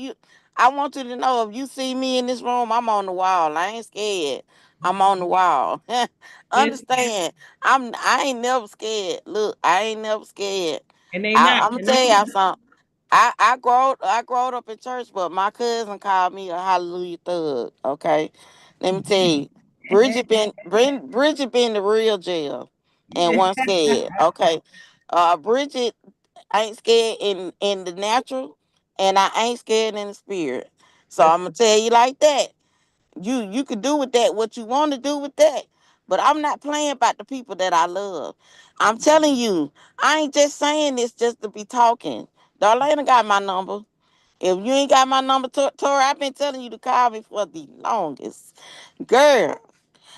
I want you to know if you see me in this room, I'm on the wall. I ain't scared. I'm on the wall. Listen, Understand? I ain't never scared. Look, I ain't never scared. and they not. I'm gonna And I'm tell y'all something. I growed up in church, but my cousin called me a hallelujah thug. Okay, let me tell you, Bridget been to real jail and gonna one scared. Okay, Bridget ain't scared in the natural, and I ain't scared in the spirit. So that's I'm gonna tell you like that. You can do with that what you want to do with that. But I'm not playing about the people that I love. I'm telling you, I ain't just saying this just to be talking. Darlene got my number. If you ain't got my number, Tori, I've been telling you to call me for the longest. Girl,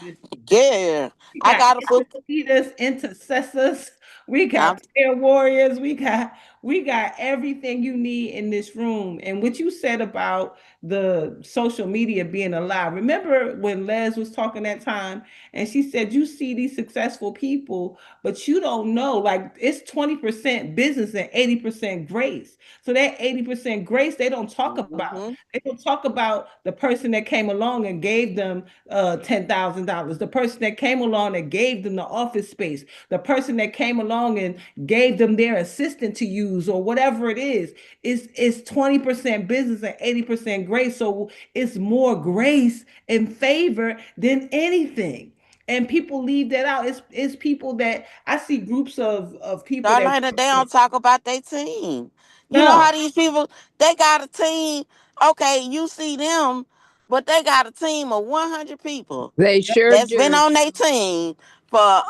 listen. girl, We I got got a book. interceders, intercessors. We I'm got prayer warriors. We got everything you need in this room. And what you said about the social media being a lie. Remember when Les was talking that time and she said, you see these successful people, but you don't know, like it's 20% business and 80% grace. So that 80% grace, they don't talk about. mm-hmm. They don't talk about the person that came along and gave them $10,000. The person that came along and gave them the office space. The person that came along and gave them their assistant to use or whatever it is. It's 20% business and 80% grace. So it's more grace and favor than anything. And people leave that out. It's people that I see groups of people that Darlene, they don't talk about their team. You know no. how these people, they got a team. Okay, you see them, but they got a team of 100 people They sure that's been do. on their team for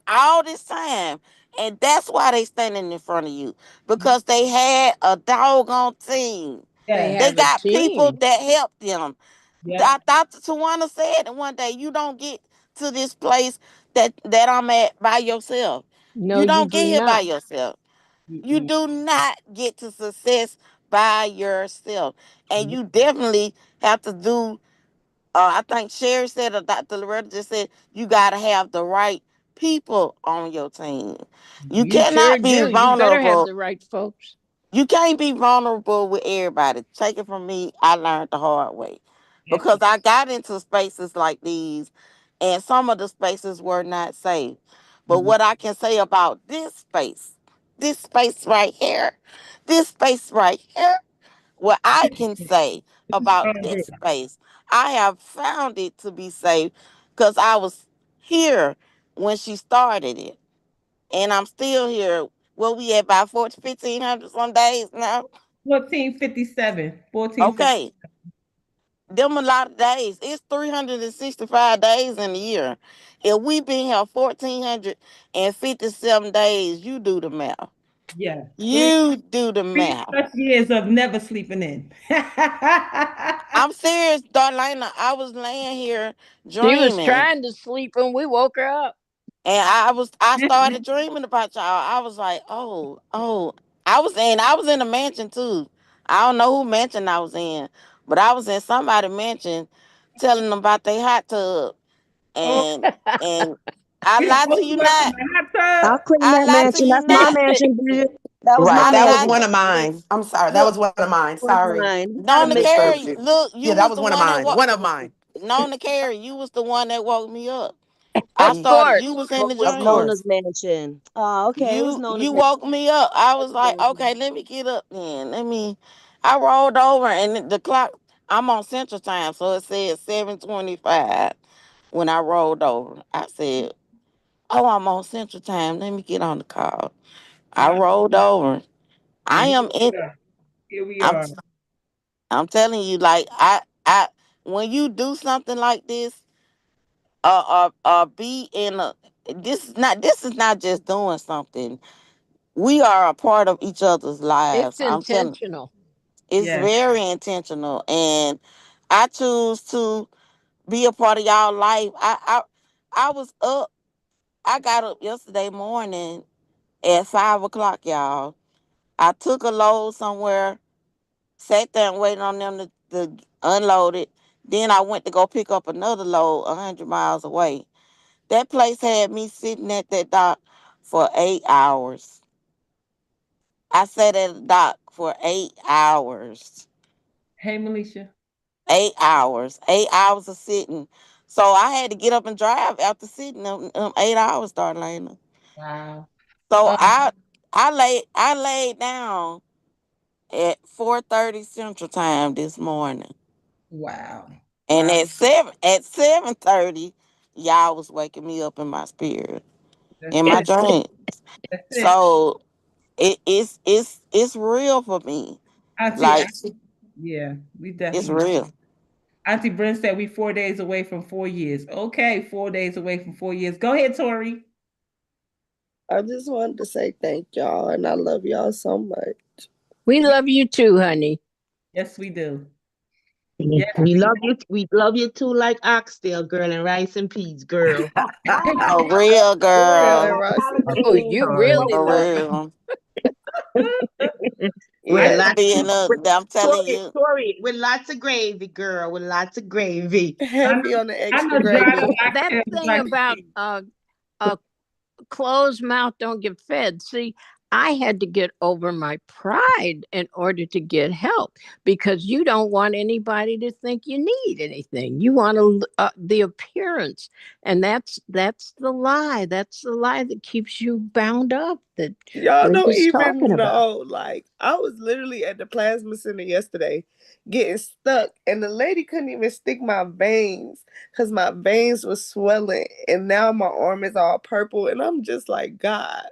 all this time. And that's why they standing in front of you. Because they had a doggone team. They Yes. They have a got people team. that help them. Yep. Dr. Tawana said one day, you don't get to this place that I'm at by yourself. No, You you don't get do here by not. yourself. You Mm-mm. do not get to success by yourself. And you definitely have to do, I think Sherry said, or Dr. Loretta just said, you got to have the right people on your team. You You sure cannot be do. You better have vulnerable. the right folks. You can't be vulnerable with everybody. Take it from me, I learned the hard way. Because Absolutely. I got into spaces like these, and some of the spaces were not safe. But Mhm. what I can say about this space right here, this space right here, what I can say This is about all this good. space, I have found it to be safe because I was here when she started it. And I'm still here. Well, we at about 1,500 some days now. 1457. 1450. Okay. Them a lot of days. It's 365 days in a year. If we been here 1,457 days, you do the math. Yeah. You do the Three math. plus years of never sleeping in. I'm serious, Darlena. I was laying here She was dreaming. trying to sleep when we woke her up. And I started dreaming about y'all. I was like, oh. I was in a mansion too. I don't know who mansion I was in, but I was in somebody's mansion telling them about their hot tub. Oh, And I lied oh, to you you went from not. the hot tub. I'll claim I that lied to mansion. you That's my not. mansion, Bridget. That was Right. my I That was lied. one mansion. of mine. I'm sorry. That was Look, one of mine. Was Sorry. mine. Had a Nona mansion. Disturbed Carey, you. look, Yeah, you that was was the one of one that mine. woke One of mine. Nona Carey, you was the one that woke me up. I Of Mm, started. course. You was in What the was of dream. Nona's course. mansion? Oh, okay. It was Nona's You mansion. woke me up. I That's was like, amazing. okay, let me get up then. I rolled over and the clock. I'm on Central Time, so it said 7:25 when I rolled over. I said, oh, I'm on Central Time. Let me get on the call. I Wow. rolled over. I And here am in. we are. Here we I'm. are. I'm telling you, like I. When you do something like this, be in a. This is not. This is not just doing something. We are a part of each other's It's lives. I'm telling. intentional. It's Yes. very intentional, and I choose to be a part of y'all life. I was up. I got up yesterday morning at 5 o'clock, y'all. I took a load somewhere, sat there and waited on them to unload it. Then I went to go pick up another load 100 miles away. That place had me sitting at that dock for 8 hours. I sat at the dock for 8 hours. Hey, Melisha. 8 hours. 8 hours of sitting. So I had to get up and drive after sitting them 8 hours, Darlena. Wow. So Um, I laid down at 4:30 Central Time this morning. wow. And Wow. at 7:30, y'all was waking me up in my spirit, That's in my it. dream. That's it. So it's real for me. Auntie, Like Auntie, yeah, we it's definitely. real. Auntie Brent said we 4 days away from 4 years. Okay, 4 days away from 4 years. Go ahead, Tori. I just wanted to say thank y'all and I love y'all so much. We love you too, honey. Yes, we do. Yeah, Yes, we we love you. We love you too, like oxtail, girl, and rice and peas, girl. For real, For real, girl. and Rice and Oh, Peas. you Sorry. really For love us. real. With I Yes. could lots be of, in a, with, I'm telling Tori, you, Tori, with lots of gravy, girl, with lots of gravy. I know, Heavy on the I extra know dried gravy. That oxtails thing like about cheese. a closed mouth don't get fed. See, I had to get over my pride in order to get help because you don't want anybody to think you need anything. You want the appearance, and that's the lie. That's the lie that keeps you bound up. That Y'all Brent don't is talking even about. know. Like, I was literally at the plasma center yesterday getting stuck, and the lady couldn't even stick my veins because my veins were swelling, and now my arm is all purple. And I'm just like, God,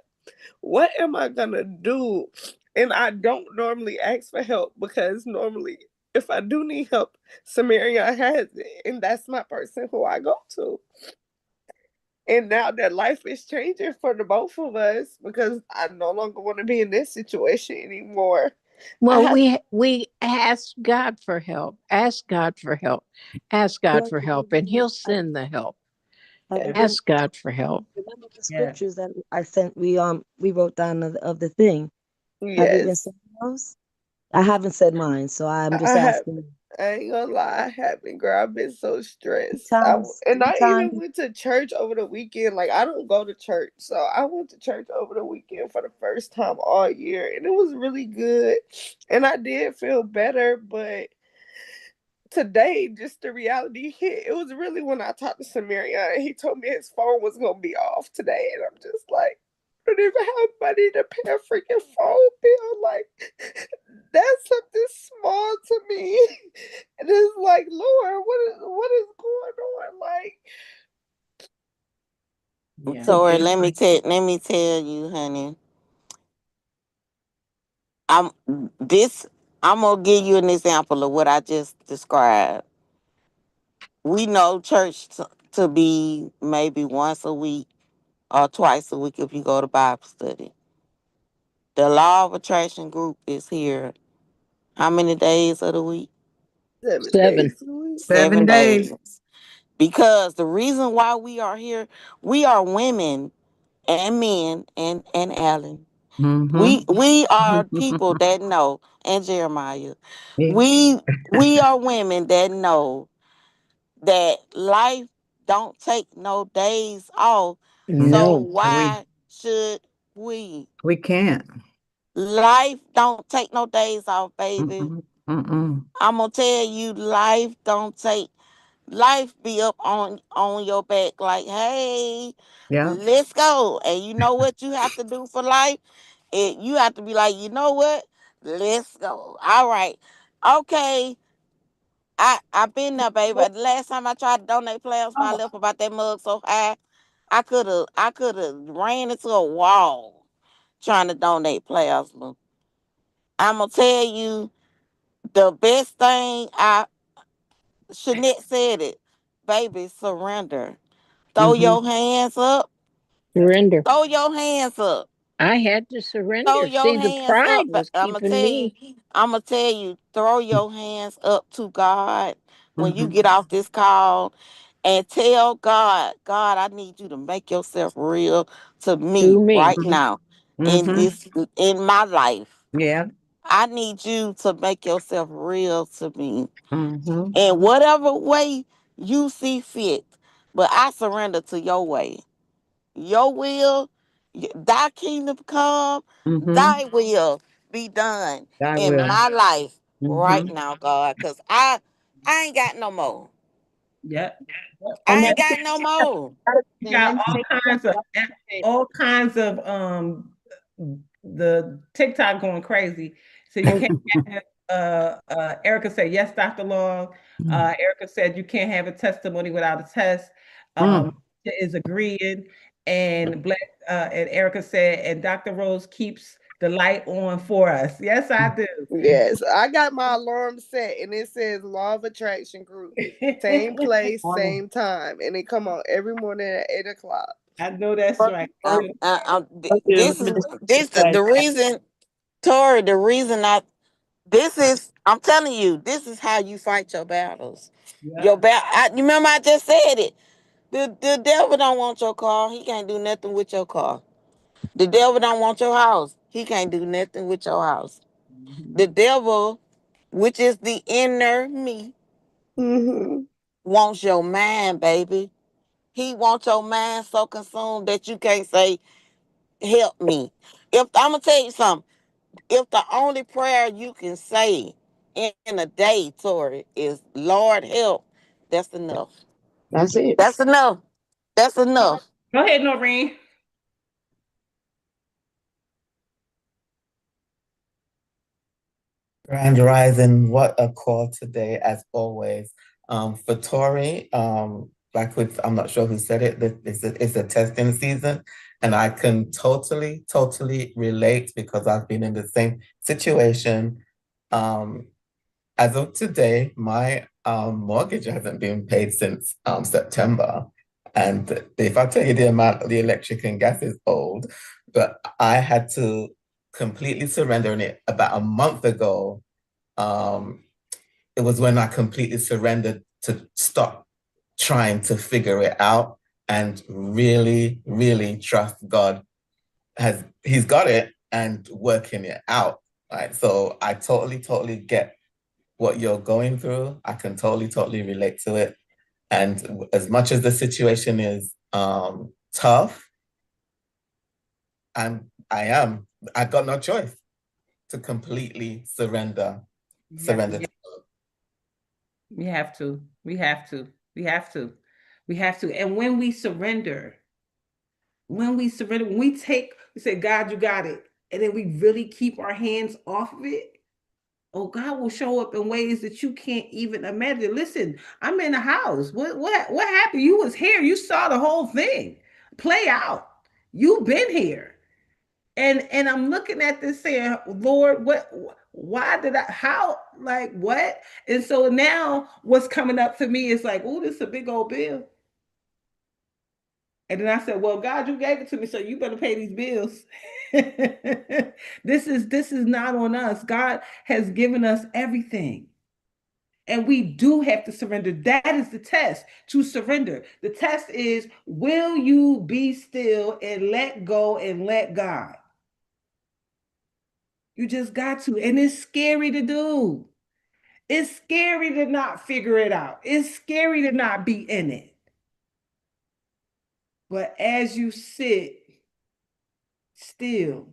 what am I gonna do? And I don't normally ask for help because normally, if I do need help, Samaria has it, and that's my person who I go to. And now that life is changing for the both of us because I no longer want to be in this situation anymore. I Well, have we ask God for help. Ask God for help. Ask God Well, for help, and He'll send the help. have you been Ask God for help. remember the Yeah. scriptures that I sent? We wrote down of the thing. Have you been yes. saying those? I haven't said mine, so I'm just I have asking. I ain't gonna lie, I haven't, girl. I've been so stressed. Sometimes, I even sometimes went to church over the weekend. Like, I don't go to church. So I went to church over the weekend for the first time all year. And it was really good. And I did feel better. But today, just the reality hit. It was really when I talked to Samarian and he told me his phone was going to be off today. And I'm just like, I don't even have money to pay a freaking phone bill. Like, that's something small to me. And it's like, Lord, what is going on? Like, Yeah. Tori, let me tell you, honey. I'm this. I'm gonna give you an example of what I just described. We know church to be maybe once a week or twice a week if you go to Bible study. The law of attraction group is here. How many days of the week? 7. 7 days a week. 7 days. Because the reason why we are here, we are women and men and Alan. We are people that know, and Jeremiah. We we are women that know that life don't take no days off. So No. why should we? We can't. Life don't take no days off, baby. I'm gonna tell you, life be up on your back like, hey, Yeah. let's go. And you know what you have to do for life? You have to be like, you know what? Let's go. All right. Okay. I been there, baby. The last time I tried to donate plasma, I left about that mug so high. I could have ran into a wall trying to donate plasma. I'm gonna tell you the best thing I Shanette said it, baby, surrender. Throw your hands up. Surrender. Throw your hands up. I had to Throw surrender. your See, the hands pride up. was keeping me. I'ma tell you, throw your hands up to God when you get off this call and tell God, God, I need you to make yourself real to To me me. right now in my life. Yeah. I need you to make yourself real to me Mm-hmm. in whatever way you see fit. But I surrender to your way. Your will, thy kingdom come, thy will be done I in will. my life right Mm-hmm. now, God. Cause I ain't got no more. Yep. And I ain't got no more. you And got then take all kinds of the TikTok going crazy. So you can't have Erica said, yes, Dr. Long. Erica said you can't have a testimony without a test. Is agreeing. And Black and Erica said, and Dr. Rose keeps the light on for us. Yes, I do. Yes, I got my alarm set and it says Law of Attraction Group. Same place, same time. And it come on every morning at 8 o'clock. I know that's right. This the reason, Tori. The reason I'm telling you, this is how you fight your battles. Yeah. You remember I just said it. The devil don't want your car. He can't do nothing with your car. The devil don't want your house. He can't do nothing with your house. The devil, which is the inner me, Mm-hmm. wants your mind, baby. He wants your mind so consumed that you can't say, help me. If I'm gonna tell you something, if the only prayer you can say in a day, Tori, is Lord help, that's enough. That's it. That's enough. That's enough. Go ahead, Noreen. Grand Rising, what a call today, as always. For Tori, like with, I'm not sure who said it, that it's a testing season. And I can totally relate because I've been in the same situation. As of today, my mortgage hasn't been paid since September. And if I tell you the amount of the electric and gas is old, but I had to completely surrender in it about a month ago. It was when I completely surrendered to stop trying to figure it out and really trust God he's got it and working it out. Right. So I totally get what you're going through. I can totally relate to it. And as much as the situation is tough, I got no choice to completely surrender. Surrender. We have to. We have to. We have to. We have to. And when we surrender, when we say, God, you got it. And then we really keep our hands off of it. Oh, God will show up in ways that you can't even imagine. Listen, I'm in the house. What happened? You was here. You saw the whole thing play out. You've been here. And I'm looking at this saying, Lord, why did I, how, like, what? And so now what's coming up for me is like, oh, this is a big old bill. And then I said, well, God, you gave it to me, so you better pay these bills. This is not on us. God has given us everything. And we do have to surrender. That is the test, to surrender. The test is, will you be still and let go and let God? You just got to. And it's scary to do. It's scary to not figure it out. It's scary to not be in it. But as you sit still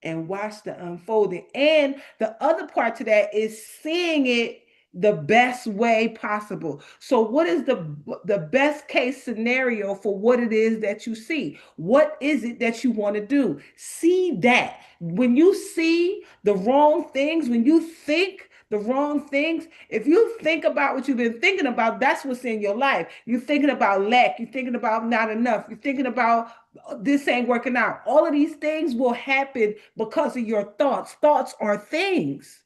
and watch the unfolding, and the other part to that is seeing it the best way possible. So what is the best case scenario for what it is that you see? What is it that you want to do? See that. When you see the wrong things, when you think the wrong things, if you think about what you've been thinking about, that's what's in your life. You're thinking about lack, you're thinking about not enough, you're thinking about this ain't working out. All of these things will happen because of your thoughts. Thoughts are things.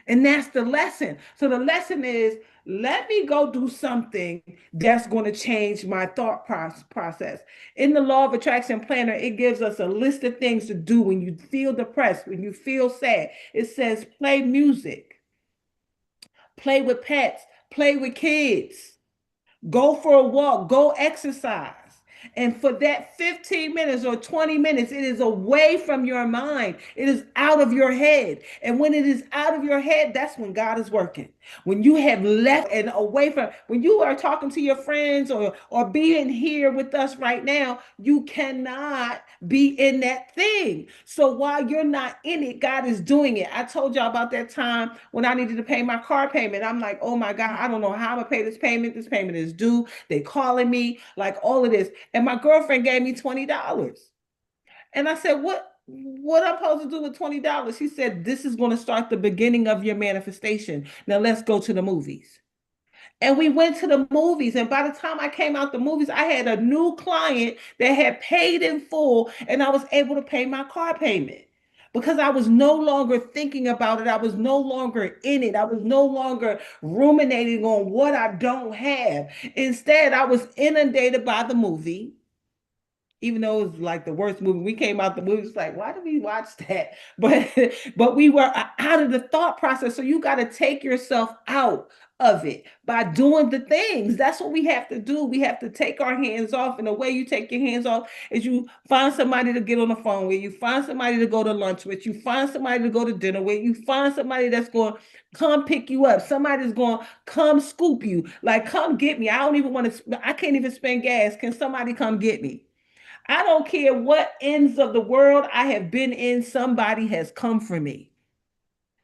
And that's the lesson. So the lesson is, let me go do something that's going to change my thought process. In the law of attraction planner, it gives us a list of things to do when you feel depressed, when you feel sad. It says play music, play with pets, play with kids, go for a walk, go exercise. And for that 15 minutes or 20 minutes, it is away from your mind. It is out of your head. And when it is out of your head, that's when God is working. When you have left and away from, when you are talking to your friends or being here with us right now, you cannot be in that thing. So while you're not in it, God is doing it. I told y'all about that time when I needed to pay my car payment. I'm like, oh my God, I don't know how I'm gonna pay this payment. This payment is due. They calling me, like all of this. And my girlfriend gave me $20. And I said, what I'm supposed to do with $20? She said, this is going to start the beginning of your manifestation. Now let's go to the movies. And we went to the movies. And by the time I came out the movies, I had a new client that had paid in full, and I was able to pay my car payment because I was no longer thinking about it. I was no longer in it. I was no longer ruminating on what I don't have. Instead, I was inundated by the movie, even though it was like the worst movie. We came out the movie, it's like, why did we watch that? But we were out of the thought process. So you got to take yourself out of it by doing the things. That's what we have to do. We have to take our hands off. And the way you take your hands off is you find somebody to get on the phone with, you find somebody to go to lunch with, you find somebody to go to dinner with, you find somebody that's going to come pick you up, somebody's going to come scoop you, like, come get me. I don't even want to, I can't even spend gas. Can somebody come get me? I don't care what ends of the world I have been in, somebody has come for me.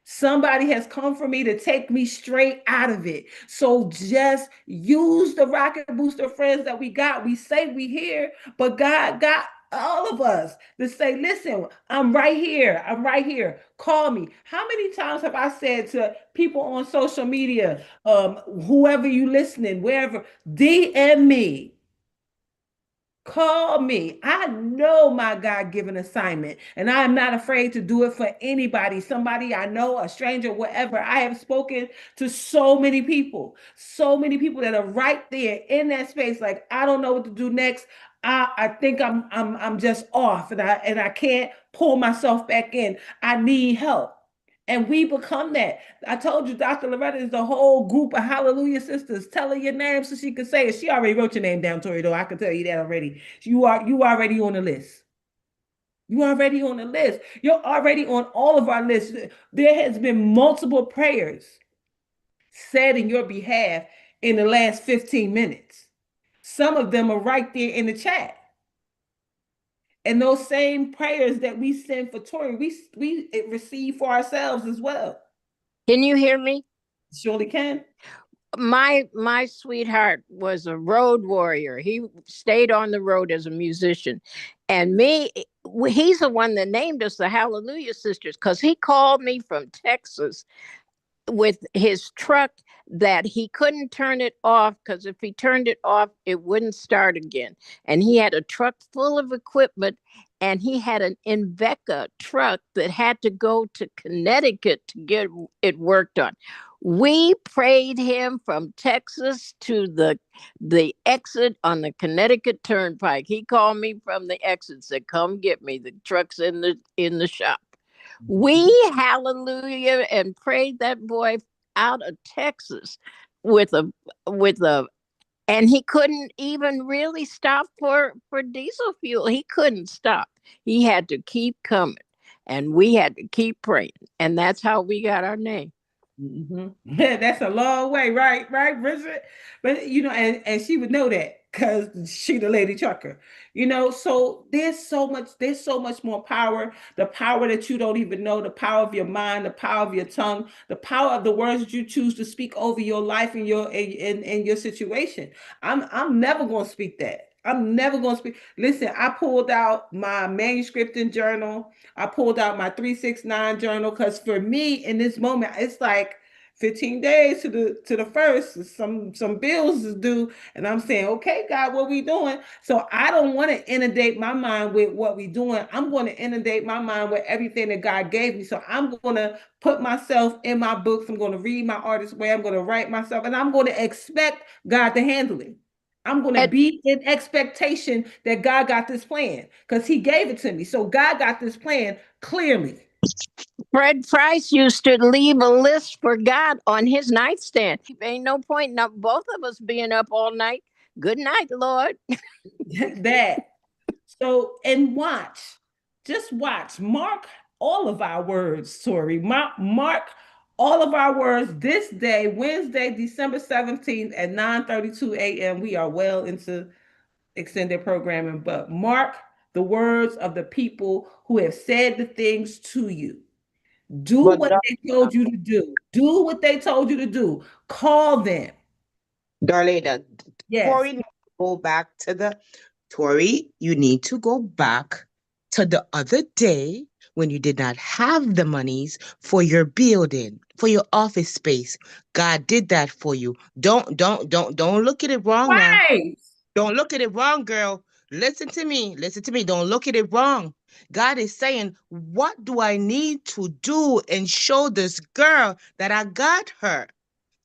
Somebody has come for me to take me straight out of it. So just use the rocket booster friends that we got. We say we here, but God got all of us to say, listen, I'm right here. I'm right here. Call me. How many times have I said to people on social media, whoever you listening, wherever, DM me. Call me. I know my God-given assignment, and I am not afraid to do it for anybody, somebody I know, a stranger, whatever. I have spoken to so many people that are right there in that space. Like, I don't know what to do next. I think I'm just off, and I can't pull myself back in. I need help. And we become that. I told you, Dr. Loretta is the whole group of Hallelujah sisters. Tell her your name so she can say it. She already wrote your name down, Tori, though. I can tell you that already. You already on the list. You already on the list. You're already on all of our lists. There has been multiple prayers said in your behalf in the last 15 minutes. Some of them are right there in the chat. And those same prayers that we send for Tori, we receive for ourselves as well. Can you hear me? Surely can. My sweetheart was a road warrior. He stayed on the road as a musician. And he's the one that named us the Hallelujah Sisters, because he called me from Texas with his truck that he couldn't turn it off, because if he turned it off, it wouldn't start again. And he had a truck full of equipment, and he had an Invecca truck that had to go to Connecticut to get it worked on. We prayed him from Texas to the exit on the Connecticut Turnpike. He called me from the exit, said, "Come get me. The truck's in the shop." We hallelujah and prayed that boy out of Texas with a and he couldn't even really stop for diesel fuel. He couldn't stop. He had to keep coming, and we had to keep praying, and that's how we got our name. That's a long way, right, Bridget? But and she would know that because she the lady trucker. So there's so much more power. The power that you don't even know, the power of your mind, the power of your tongue, the power of the words that you choose to speak over your life and your situation. I'm never going to speak that. I'm never going to speak. Listen, I pulled out my manuscripting journal. I pulled out my 369 journal, because for me in this moment, it's like 15 days to the first. Some bills is due, and I'm saying, okay, God, what we doing? So I don't want to inundate my mind with what we doing. I'm going to inundate my mind with everything that God gave me. So I'm going to put myself in my books. I'm going to read my artist way. I'm going to write myself, and I'm going to expect God to handle it. I'm going to be in expectation that God got this plan, because he gave it to me. So God got this plan clearly. Fred Price used to leave a list for God on his nightstand. Ain't no point in both of us being up all night. Good night, Lord. That. So, and just watch, mark all of our words, Tori. Mark all of our words this day, Wednesday, December 17th at 9:32 a.m. We are well into extended programming, but mark the words of the people who have said the things to you. Do But what they told you to do. Do what they told you to do. Call them. Darlena, Yes. Tori, needs to go back to the Tori, you need to go back to the other day when you did not have the monies for your building, for your office space. God did that for you. Don't look at it wrong now. Right. Don't look at it wrong, girl. Listen to me. Listen to me. Don't look at it wrong. God is saying, what do I need to do and show this girl that I got her?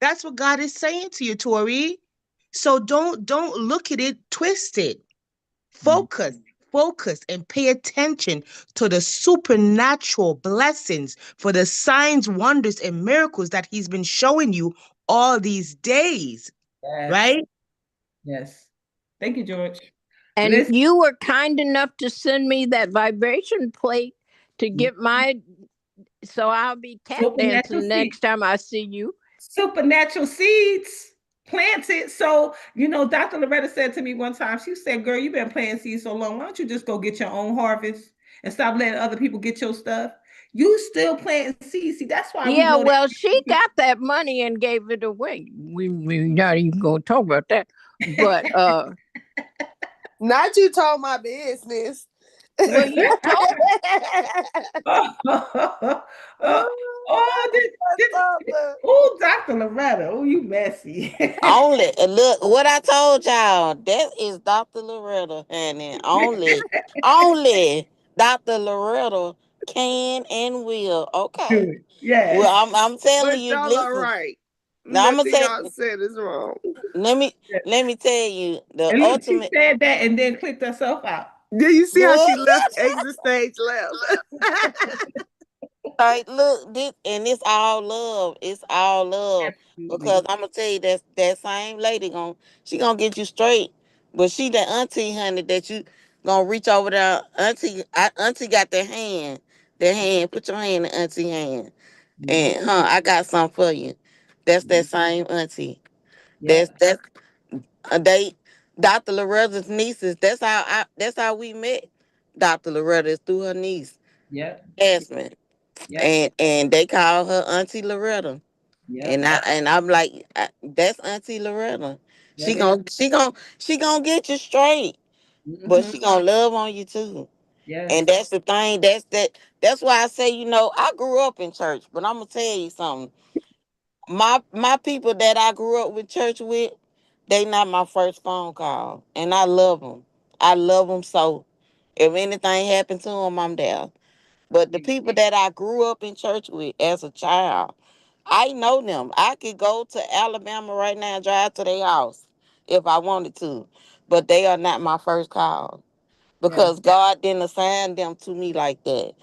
That's what God is saying to you, Tori. So don't look at it twisted. Focus, focus, and pay attention to the supernatural blessings for the signs, wonders, and miracles that He's been showing you all these days, Yes. right? Yes. Thank you, George. And Listen, you were kind enough to send me that vibration plate to get so I'll be tap supernatural dancing seeds. next time I see you. Supernatural seeds planted. So, Dr. Loretta said to me one time, she said, "Girl, you've been planting seeds so long. Why don't you just go get your own harvest and stop letting other people get your stuff? You still planting seeds." See, that's why we Yeah, know that. well, she got that money and gave it away. We not even gonna talk about that. But Not you told my business. well, you told oh, Something. oh, Dr. Loretta. Oh, you messy. Only look what I told y'all. That is Dr. Loretta, honey. Only Dr. Loretta can and will. Okay. Well, Yes. I'm telling But you. y'all are Listen. right. Now I'm gonna Nothing say. y'all said is wrong. Let me let me tell you the And look, she ultimate. said that and then clicked herself out. Do you see how she What? left exit stage left? Like, look, this and it's all love. It's all love. Because Absolutely. I'm gonna tell you that same lady she gonna get you straight. But she that auntie honey that you gonna reach over there. Auntie got that hand. That hand. Put your hand in auntie hand. And I got something for you. That's that same auntie. Yep. That's they Dr. Loretta's nieces. That's how we met. Dr. Loretta is through her niece, Yep. Jasmine. Yep. And they call her Auntie Loretta. Yep. And I'm like, that's Auntie Loretta. That is. She gonna get you straight, but Hmm. she gonna love on you too. And Yes. that's the thing. That's why I say, I grew up in church, but I'm gonna tell you something. My people that I grew up with church with, they not my first phone call, and I love them. I love them so. If anything happened to them, I'm there. But the people that I grew up in church with as a child, I know them. I could go to Alabama right now and drive to their house if I wanted to. But they are not my first call Yes. because God didn't assign them to me like that.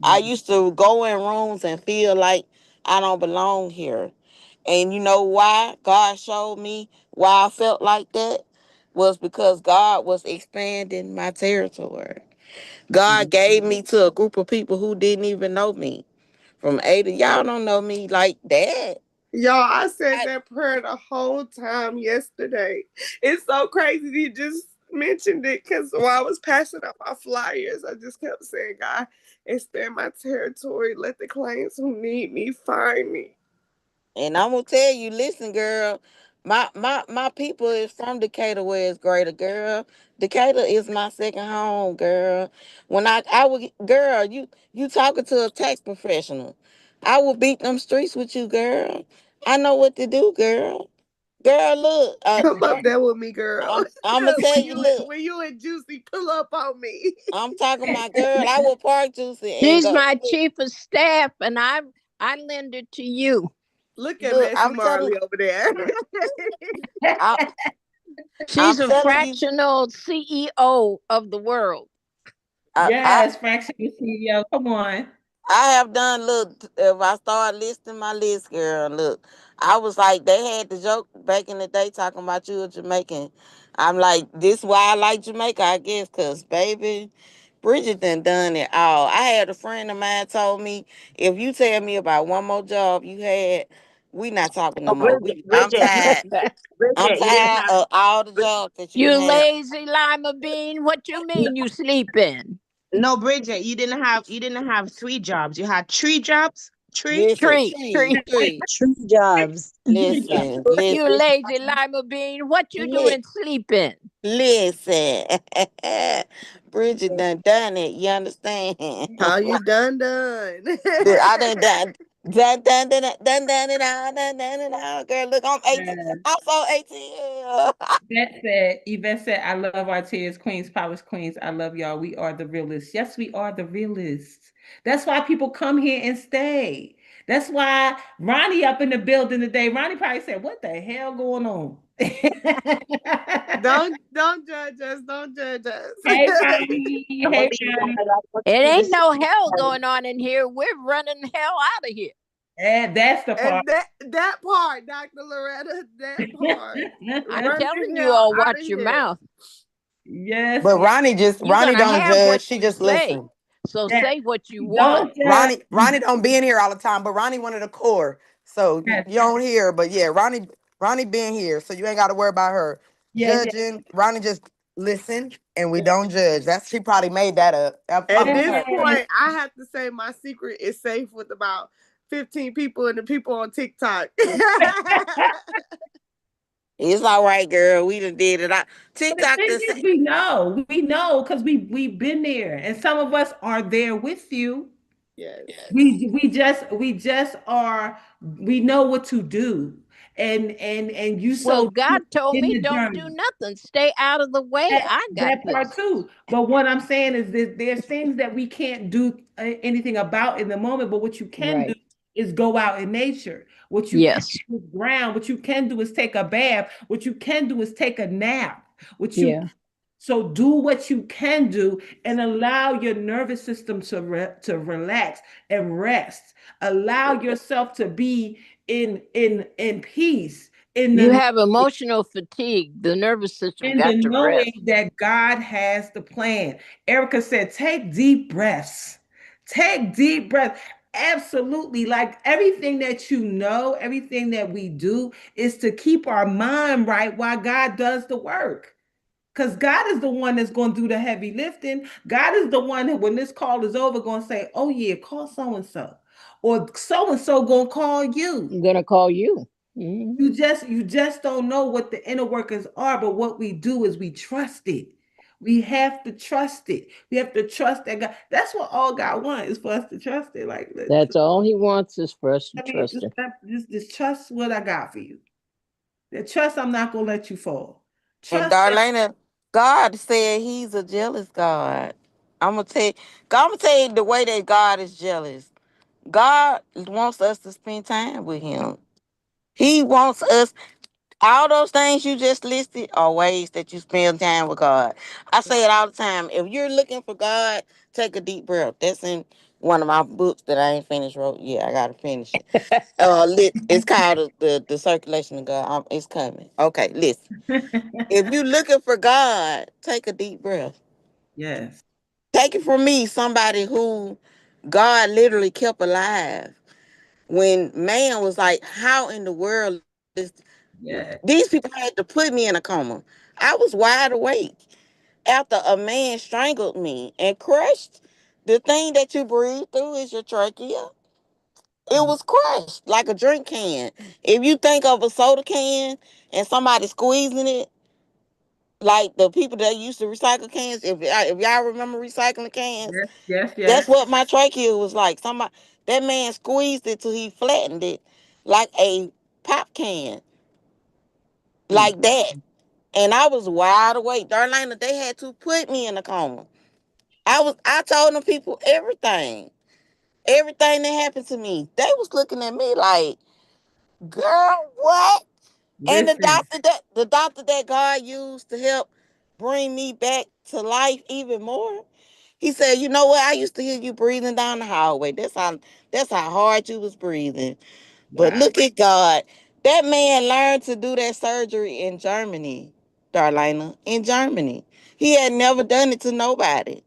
I Yes. used to go in rooms and feel like I don't belong here. And you know why God showed me why I felt like that? Was because God was expanding my territory. God gave me to a group of people who didn't even know me. From Ada, y'all don't know me like that. Y'all, I said I, that prayer the whole time yesterday. It's so crazy you just mentioned it because while I was passing out my flyers, I just kept saying, God, expand my territory. Let the clients who need me find me. and I'm gonna tell you, listen, girl, my people is from Decatur, where it's greater, girl. Decatur is my second home, girl. When I would, girl, you talking to a tax professional, I will beat them streets with you, girl. I know what to do, girl. Girl, look, Come up there with me, girl. I'm gonna tell when you, you look. when you and Juicy pull up on me. I'm talking my girl. I will park Juicy and She's go. my chief of staff, and I lend it to you. Look at Look, Messy Marley over there. I, She's I'm a telling you, fractional CEO of the world. I Yes. Fractional CEO. Come on. I have done. Look, if I start listing my list, girl, look, I was like, they had the joke back in the day talking about you a Jamaican. I'm like, this why I like Jamaica, I guess, cause baby, Bridget done it all. I had a friend of mine told me, if you tell me about one more job you had, we not talking no Oh, more. I'm Bridget, tired. I'm Bridget, you didn't tired have. of all the jobs that you You done had. lazy lima bean. What you mean you sleeping? No, Bridget, you didn't have three jobs. You had three jobs. Three. Listen, Tree, tree, tree. tree. Three jobs. Listen, You listen, lazy lima bean. What you li- doing sleeping? listen. Bridget done it. You understand? How you done? I done it all, done it all. Girl, look, I'm 18. Yes. I'm so 18. Yvette said, I love our tears, queens, powers, queens. I love y'all. We are the realists. Yes, we are the realists. That's why people come here and stay. That's why Ronnie up in the building today. Ronnie probably said, what the hell going on? don't judge us. Don't judge us. Hey, Ronnie. I'm gonna Hey, be Ronnie. glad I go It to ain't this. no hell going on in here. We're running hell out of here. And that's the part. And that part, Dr. Loretta, that part. I'm Run telling the you hell all, out of watch your here. mouth. Yes, But yes, You're Ronnie gonna don't have judge. what She you just say. listen. So yes. say what you want. Don't judge. Ronnie don't be in here all the time, but Ronnie one of the core. So Yes, you don't hear, but yeah, Ronnie been here, so you ain't got to worry about her yeah, yeah. judging. Ronnie just listen, and we don't judge. That's she probably made that up. That's At probably this her. Yes. point, I have to say my secret is safe with about 15 people and the people on TikTok. It's all right, girl. We done did it. But the TikTok thing this. is, we know because we've been there, and some of us are there with you. Yes. We just are. We know what to do, and you Well, so God told in me the don't do journey. nothing. Stay out of the way. That I got that part this. too. But what I'm saying is that there's things that we can't do anything about in the moment. But what you can do Right. is go out in nature. What you can Yes. do is ground. What you can do is take a bath. What you can do is take a nap. What you Yeah. so do what you can do and allow your nervous system to relax and rest. Allow yourself to be in peace in You the have emotional fatigue. The nervous system in the got to knowing rest. that God has the plan. Erica said, take deep breaths. Take deep breaths. Absolutely. Like everything that you know, everything that we do is to keep our mind right while God does the work. Because God is the one that's going to do the heavy lifting. God is the one that when this call is over, going to say, oh, yeah, call so and so. Or so and so going to call you. I'm gonna call you. Mhm. You just don't know what the inner workings are, but what we do is we trust it. We have to trust it. We have to trust that God. That's what all God wants is for us to trust it. Like, That's all he wants is for us to I mean, trust him. just trust what I got for you. The trust I'm not gonna let you fall. And Trust that. Darlena, God said He's a jealous God. I'm gonna tell you, I'm gonna tell you the way that God is jealous. God wants us to spend time with Him. He wants us. All those things you just listed are ways that you spend time with God. I say it all the time. If you're looking for God, take a deep breath. That's in one of my books that I ain't finished wrote. Yeah, I gotta finish it. It's called the Circulation of God. It's coming. Okay, listen. If you looking for God, take a deep breath. Yes. Take it from me, somebody who God literally kept alive when man was like, "How in the world is these Yes. people had to put me in a coma?" I was wide awake after a man strangled me and crushed the thing that you breathe through is your trachea. It was crushed like a drink can. If you think of a soda can and somebody squeezing it, like the people that used to recycle cans, if y'all remember recycling cans, Yes. Yes. that's Yes. what my trachea was like. Somebody that man squeezed it till he flattened it like a pop can, Mm. like that. And I was wide awake. Darlena, they had to put me in a coma. I told them people everything. Everything that happened to me. They was looking at me like, girl, what? And Listen. the doctor that God used to help bring me back to life even more. He said, "You know what? I used to hear you breathing down the hallway. That's how hard you was breathing. But Wow. look at God. That man learned to do that surgery in Germany, Darlena, in Germany. He had never done it to nobody.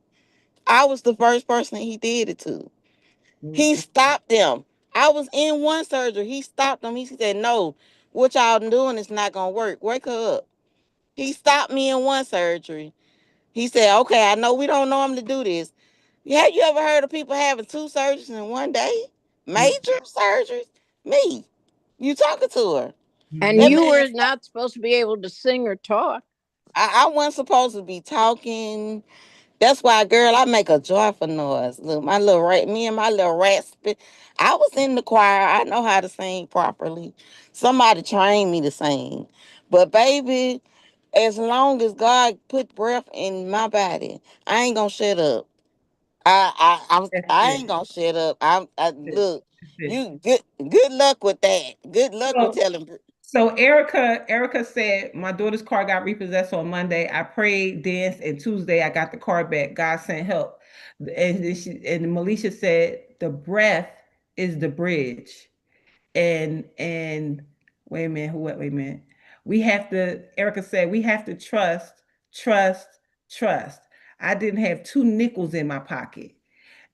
I was the first person he did it to. He Mm-mm. stopped them. I was in one surgery. He stopped them. He said, no, what y'all doing is not going to work. Wake her up. He stopped me in one surgery. He said, okay, I know we don't normally do this. Have you ever heard of people having two surgeries in one day? Major surgeries? Me. You talking to her. And That Mm-hmm. you man, were not supposed to be able to sing or talk. I wasn't supposed to be talking. That's why, girl, I make a joyful noise. Look, my little rat, me and my little rat spit. I was in the choir. I know how to sing properly. Somebody trained me to sing. But baby, as long as God put breath in my body, I ain't gonna shut up. That's I it. ain't gonna shut up. That's it. Look, That's it. you good luck with that. Good luck with So, telling. so Erica said my daughter's car got repossessed on Monday. I prayed, danced, and Tuesday I got the car back. God sent help. And Melisha said the breath is the bridge. And wait a minute, wait a minute. Erica said we have to trust, trust. I didn't have two nickels in my pocket.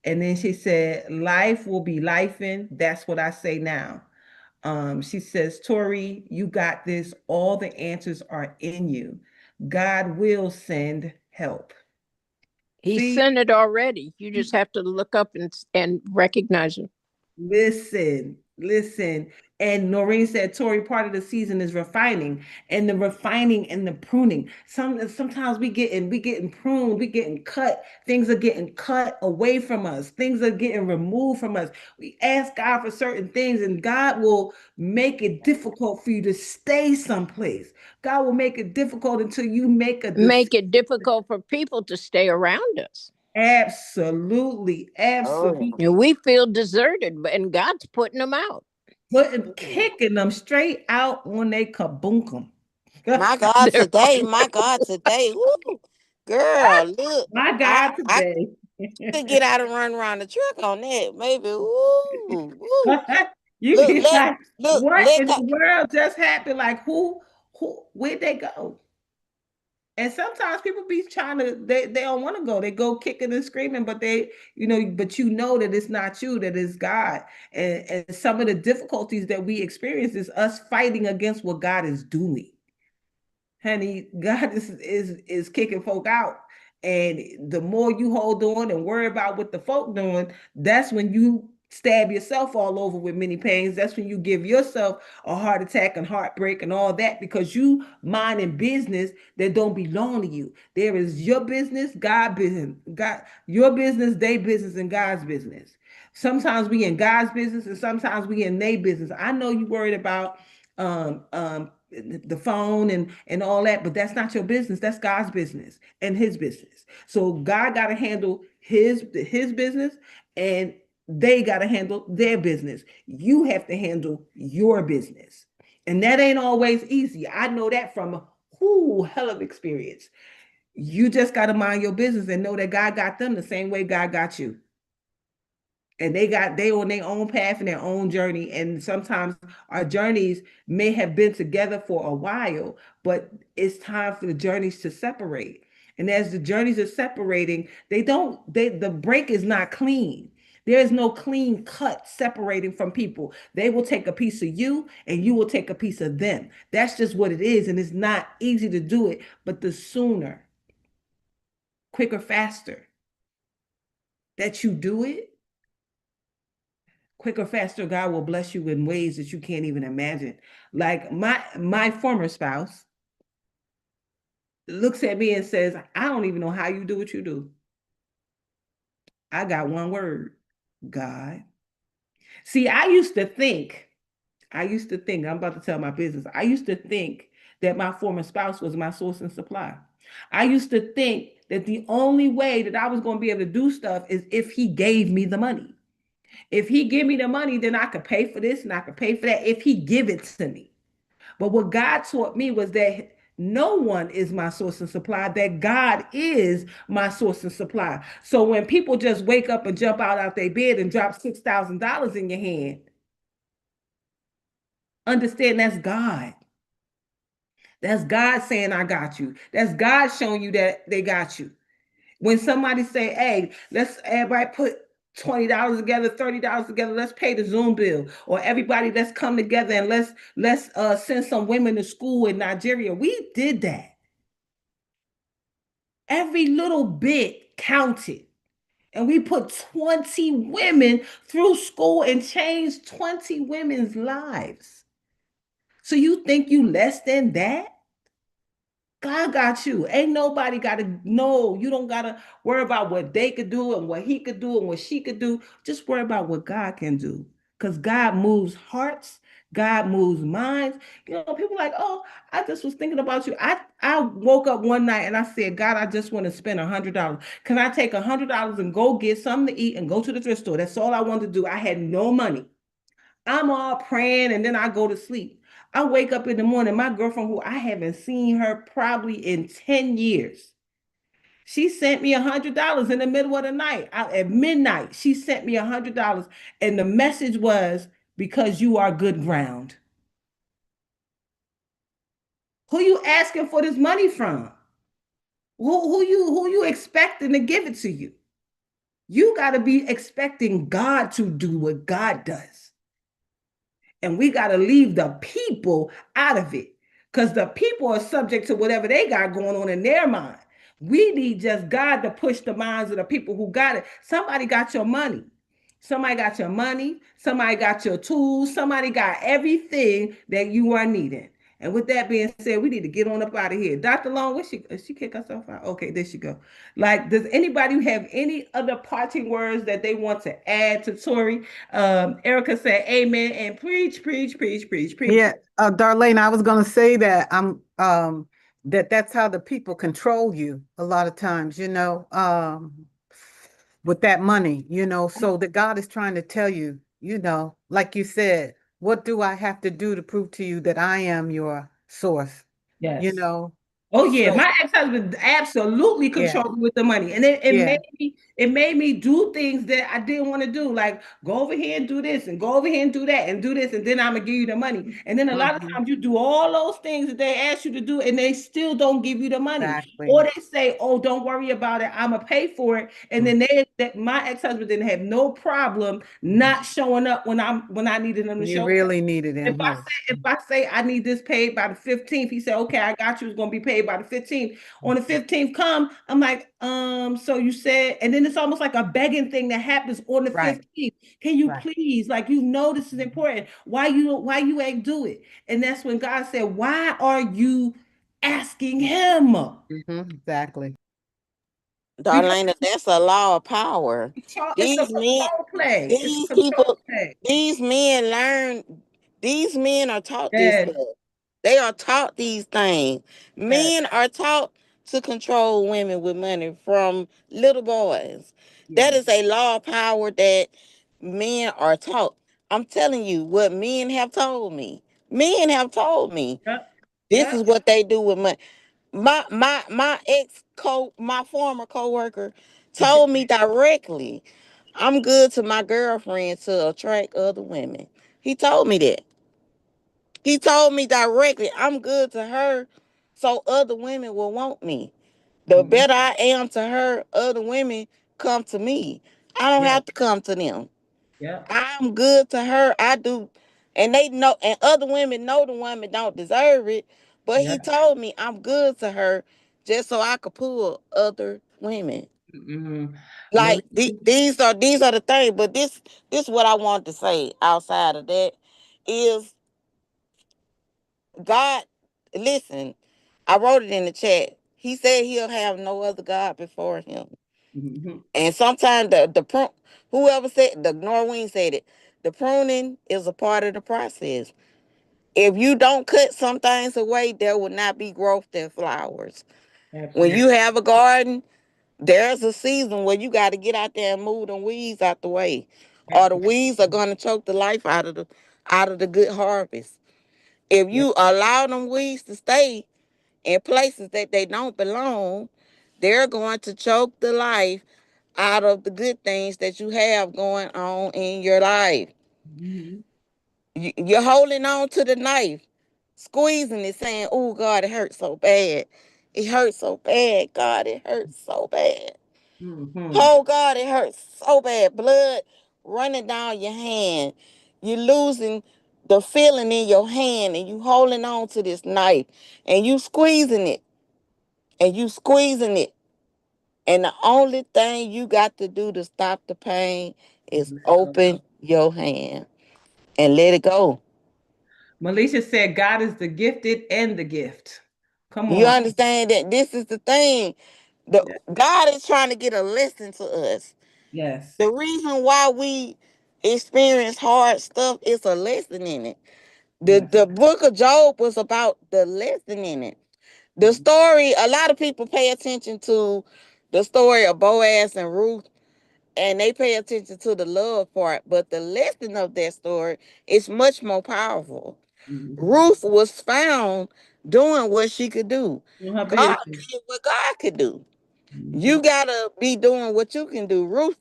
And then she said, life will be lifing. That's what I say now. She says, Tori, you got this. All the answers are in you. God will send help. He See, sent it already. You just have to look up and recognize him. listen. And Noreen said, Tori, part of the season is refining and the refining and the pruning. Sometimes we getting pruned, we getting cut. Things are getting cut away from us. Things are getting removed from us. We ask God for certain things, and God will make it difficult for you to stay someplace. God will make it difficult until you make a decision. Make it difficult for people to stay around us. Absolutely, Oh, And absolutely. we feel deserted, and God's putting them out. Kicking them straight out when they kabunkum. my God, They're today, on my God, today. Woo. Girl, look, My I God, I today. could get out and run around the truck on that, maybe. Woo, woo. You Look, be like, what let in the God. world just happened? Like, where'd they go? And sometimes people be trying to, they don't want to go. They go kicking and screaming, but but you know that it's not you, that it's God. And some of the difficulties that we experience is us fighting against what God is doing. Honey, God is kicking folk out. And the more you hold on and worry about what the folk doing, that's when you stab yourself all over with many pains. That's when you give yourself a heart attack and heartbreak and all that, because you minding business that don't belong to you. There is your business, God business, God, your business, they business, and God's business. Sometimes we in God's business and sometimes we in their business. I know you worried about the phone and all that, but that's not your business. That's God's business and his business. So God got to handle his business, and they got to handle their business. You have to handle your business, and that ain't always easy. I know that from a hell of experience. You just got to mind your business and know that God got them the same way God got you. And they on their own path and their own journey. And sometimes our journeys may have been together for a while, but it's time for the journeys to separate. And as the journeys are separating, the break is not clean. There's no clean cut separating from people. They will take a piece of you and you will take a piece of them. That's just what it is. And it's not easy to do it, but the sooner, quicker, faster that you do it, quicker, faster, God will bless you in ways that you can't even imagine. Like my former spouse looks at me and says, I don't even know how you do what you do. I got one word: God. See, I'm about to tell my business. I used to think that my former spouse was my source and supply. I used to think that the only way that I was going to be able to do stuff is if he gave me the money. If he give me the money, then I could pay for this and I could pay for that if he give it to me. But what God taught me was that no one is my source and supply, that God is my source and supply. So when people just wake up and jump out their bed and drop $6,000 in your hand, understand that's God. That's God saying, I got you. That's God showing you that they got you. When somebody say, hey, let's everybody put $20 together, $30 together, let's pay the Zoom bill. Or everybody, let's come together and let's send some women to school in Nigeria. We did that. Every little bit counted. And we put 20 women through school and changed 20 women's lives. So you think you less than that? God got you. Ain't nobody got to know. You don't got to worry about what they could do and what he could do and what she could do. Just worry about what God can do. Because God moves hearts. God moves minds. People like, oh, I just was thinking about you. I woke up one night and I said, God, I just want to spend $100. Can I take $100 and go get something to eat and go to the thrift store? That's all I wanted to do. I had no money. I'm all praying and then I go to sleep. I wake up in the morning, my girlfriend, who I haven't seen her probably in 10 years, she sent me $100 in the middle of the night. At midnight, she sent me $100. And the message was, because you are good ground. Who you asking for this money from? Who you expecting to give it to you? You got to be expecting God to do what God does. And we got to leave the people out of it, because the people are subject to whatever they got going on in their mind. We need just God to push the minds of the people who got it. Somebody got your money. Somebody got your money. Somebody got your tools. Somebody got everything that you are needing. And with that being said, we need to get on up out of here. Dr. Long, where she kick herself out? Okay, there she go. Like, does anybody have any other parting words that they want to add to Tori? Erica said, amen, and preach, preach, preach, preach, preach. Yeah, Darlene, I was going to say that that's how the people control you a lot of times, with that money, so that God is trying to tell you, like you said, what do I have to do to prove to you that I am your source? Yes. You know, Oh yeah, So my ex-husband absolutely yeah, controlled me with the money. And it yeah, made me do things that I didn't want to do. Like go over here and do this and go over here and do that and do this, and then I'm gonna give you the money. And then a lot of mhm, times you do all those things that they ask you to do, and they still don't give you the money. exactly. Or they say, "Oh, don't worry about it. I'm gonna pay for it." And then that my ex-husband didn't have no problem not showing up when I needed him to You show up. really needed If him I most. say if I say I need this paid by the 15th, he said, okay, I got you. It's gonna be paid by the 15th. On the 15th come, I'm like, so you said, and then it's almost like a begging thing that happens on the Right, 15th. Can you right. please, like you know this is important. Why you ain't do it? And that's when God said, why are you asking him? Exactly. Because Darlena, that's a law of power. it's a These men, control play. It's a these control people, play. these men learn, these men are taught this Yes, stuff. They are taught these things. yes, Men are taught to control women with money from little boys. That yes. is a law of power that men are taught. I'm telling you what men have told me. Men have told me Yep, this is yep. what they do with money. My former coworker told me directly, I'm good to my girlfriend to attract other women. He told me that. He told me directly, I'm good to her so other women will want me. The Mhm. better I am to her, other women come to me. I don't Yes, have to come to them. yep, I'm good to her. I do. And they know, and other women know the woman don't deserve it. But he yep. told me I'm good to her just so I could pull other women. Mhm. Like Marie, these are the things. But this is what I want to say outside of that is God, listen, I wrote it in the chat. He said he'll have no other God before him. mhm. And sometimes whoever said the Norween said it, the pruning is a part of the process. If you don't cut some things away, there will not be growth and flowers. When Absolutely. you have a garden, there's a season where you got to get out there and move them weeds out the way, or the Absolutely. weeds are going to choke the life out of the good harvest. If Yep. you allow them weeds to stay in places that they don't belong, they're going to choke the life out of the good things that you have going on in your life. Mhm. You're holding on to the knife, squeezing it, saying, "Oh God, it hurts so bad. It hurts so bad, God, it hurts so bad. Mhm. Oh God, it hurts so bad. Blood running down your hand. You're losing the feeling in your hand, and you holding on to this knife, and you squeezing it, and you squeezing it. And the only thing you got to do to stop the pain is Let it go. open your hand and let it go. Melisha said, God is the gifted and the gift. Come You on. understand that this is the thing. The Yeah. God is trying to get a lesson to us. Yes. The reason why we experience hard stuff is a lesson in it. The Yes. the book of Job was about the lesson in it. The Mhm. story, a lot of people pay attention to the story of Boaz and Ruth, and they pay attention to the love part, but the lesson of that story is much more powerful. Mhm. Ruth was found doing what she could do. You know, her God business. did what God could do. Mhm. You gotta be doing what you can do. Ruth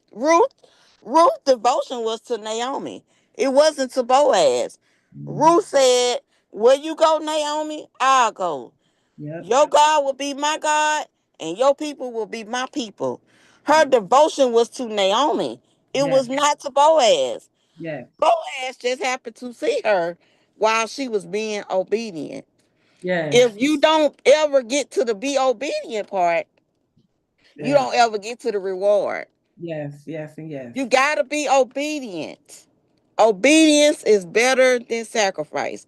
devotion was to Naomi. It wasn't to Boaz. Mhm. Ruth said, "Where you go, Naomi, I'll go. Yep. Your God will be my God, and your people will be my people." Her Mhm. devotion was to Naomi. It Yes. was not to Boaz. Yes. Boaz just happened to see her while she was being obedient. Yes. If you don't ever get to the be obedient part, you Yes. don't ever get to the reward. Yes. Yes. And yes. You got to be obedient. Obedience is better than sacrifice.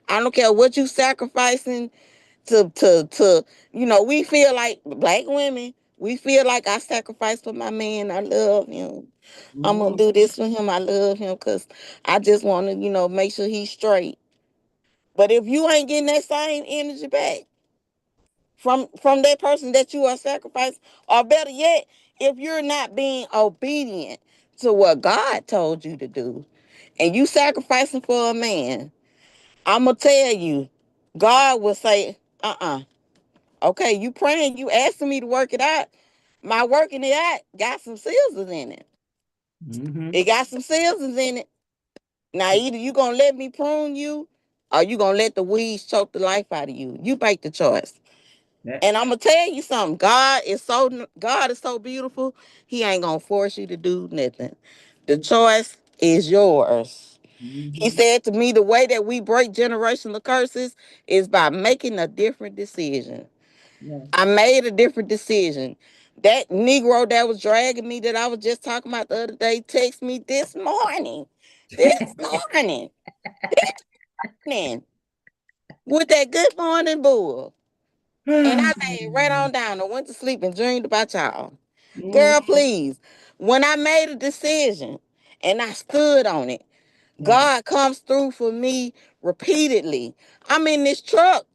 I don't care what you sacrificing to we feel like black women, we feel like I sacrifice for my man. I love him. I'm gonna Mhm. do this for him. I love him because I just want to, make sure he's straight. But if you ain't getting that same energy back from that person that you are sacrificing, or better yet, if you're not being obedient to what God told you to do, and you sacrificing for a man, I'm gonna tell you, God will say, Okay, you praying, you asking me to work it out. My working it out got some scissors in it. Mm-hmm. It got some scissors in it. Now either you gonna let me prune you, or you gonna let the weeds choke the life out of you. You make the choice. Yeah. And I'm gonna tell you something. God is so beautiful. He ain't gonna force you to do nothing. The choice is yours. He Mm-hmm. said to me, the way that we break generational curses is by making a different decision. Yeah. I made a different decision. That Negro that was dragging me that I was just talking about the other day text me this morning. This morning. This morning. With that good morning bull. And I laid right on down and went to sleep and dreamed about y'all. Girl, Mm-hmm. please. When I made a decision and I stood on it, Yeah. God comes through for me repeatedly. I'm in this truck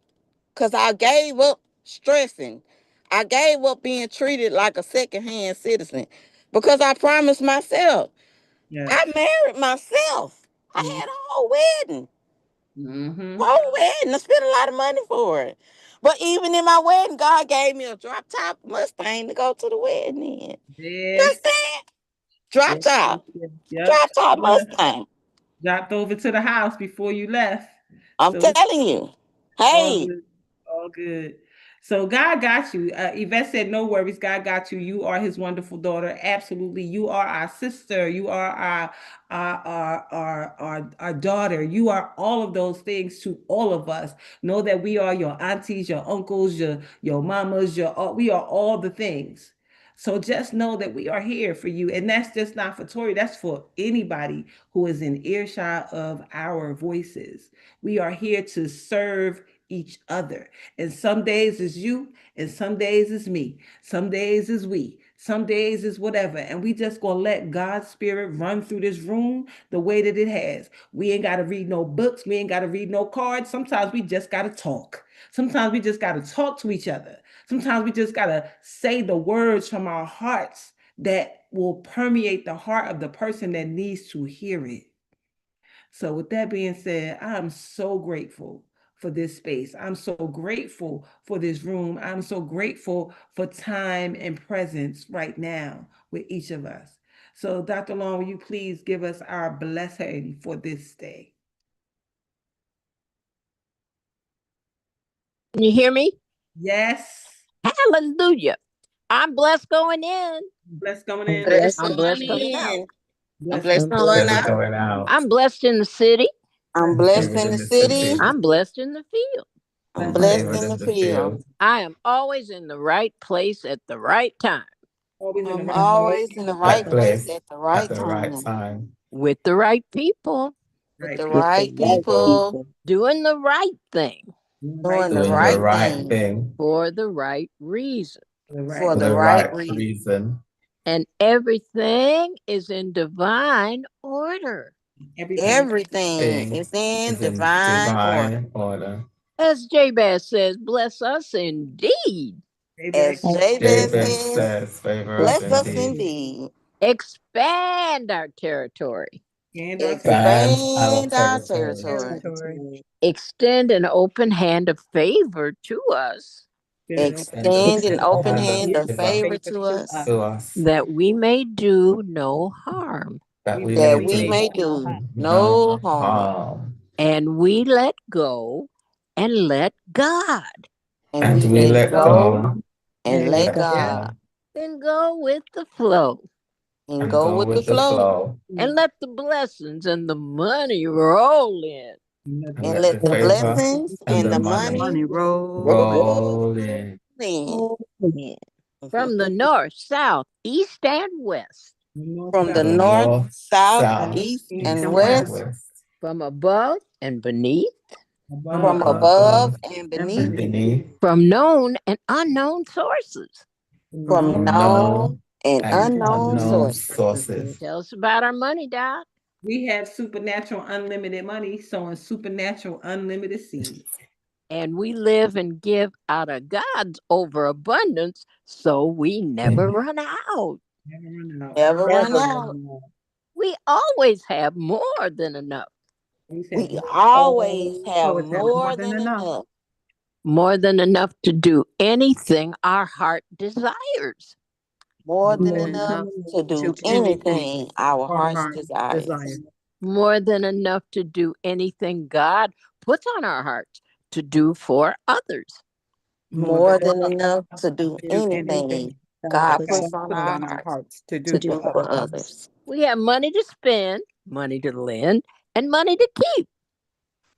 because I gave up stressing. I gave up being treated like a secondhand citizen because I promised myself. Yeah. I married myself. I had a whole wedding. Mm-hmm. Whole wedding. I spent a lot of money for it. But even in my wedding, God gave me a drop top Mustang to go to the wedding in. Yes. Understand? Drop Yes. Yes. top. Yes. Yep. Drop top Mustang. Dropped over to the house before you left. I'm So it's telling you. all Hey, good. All good. So God got you. Yvette said, "No worries. God got you. You are His wonderful daughter. Absolutely. You are our sister. You are our daughter. You are all of those things to all of us. Know that we are your aunties, your uncles, your mamas. We are all the things. So just know that we are here for you, and that's just not for Tori. That's for anybody who is in earshot of our voices. We are here to serve each other. And some days is you, and some days is me. Some days is we. Some days is whatever. And we just gonna let God's spirit run through this room the way that it has. We ain't gotta read no books. We ain't gotta read no cards. Sometimes we just gotta talk. Sometimes we just gotta talk to each other. Sometimes we just gotta say the words from our hearts that will permeate the heart of the person that needs to hear it. So, with that being said, I'm so grateful for this space. I'm so grateful for this room. I'm so grateful for time and presence right now with each of us. So, Dr. Long, will you please give us our blessing for this day? Can you hear me? Yes. Hallelujah. I'm blessed going in. Bless coming in. bless I'm going blessed coming out. in. I'm Bless blessed I'm coming going blessed. Blessed out. going out. I'm blessed in the city. I'm Bless blessed coming Favored in in the the city. city. I'm blessed in the field. I'm And bless blessed favored in in the the field. field. I am always in the right place at the right time always in the I'm right always in the Right right place place at the at right the right time time. with the right people, with right the people. With the right right people people. doing the right thing Right doing the Doing thing the right right thing thing for the right reason. for the for right for the the right right reason. reason. And everything is in divine order. everything. Everything Thing is in is in divine order. divine order. As Jabez says, bless us indeed. Amen. As Jabez David says, says, favor us bless us indeed. indeed. Expand our territory. And our Expand our Expand our territory. territory. territory. Extend an open hand of favor to us Been an open And Extend an extend a open hand of hand of favor favor favor to to us to us. us that we may do no harm. that We we may that may do we do may no do harm. no no harm. harm. And we let go and let God. And And we we let let go go and and let let Yeah. God go Then go with the flow and and go go with the with the flow flow and let the blessings and the money roll in. Let and the and let blessings the let the favor blessings and and the the And the money money money roll. roll roll in in. From the north, south, east, and west. north, From from the south, the north, north, south, south, east, east, east, and and and west. west, west, From above and beneath. Above From from from above above above and and beneath, and beneath. beneath, From known and unknown sources. Known from from known known and and unknown unknown sources. sources. Tell us about our money, Doc. We have supernatural unlimited money, sowing supernatural unlimited seed. And we live and give out of God's overabundance so we never And run out. Never run out. Never run never out. run out. We always have more than enough. We said We always have Always have more more than than enough. enough. More than enough to do anything our heart desires. More than More than enough enough to do to anything anything our our hearts heart desires. desire. More than enough to do anything God puts on our hearts to do for others. More than enough to do To do anything anything God that puts God on put our on our hearts hearts to to do do for for others. others. We have money to spend, money to lend, and money to keep.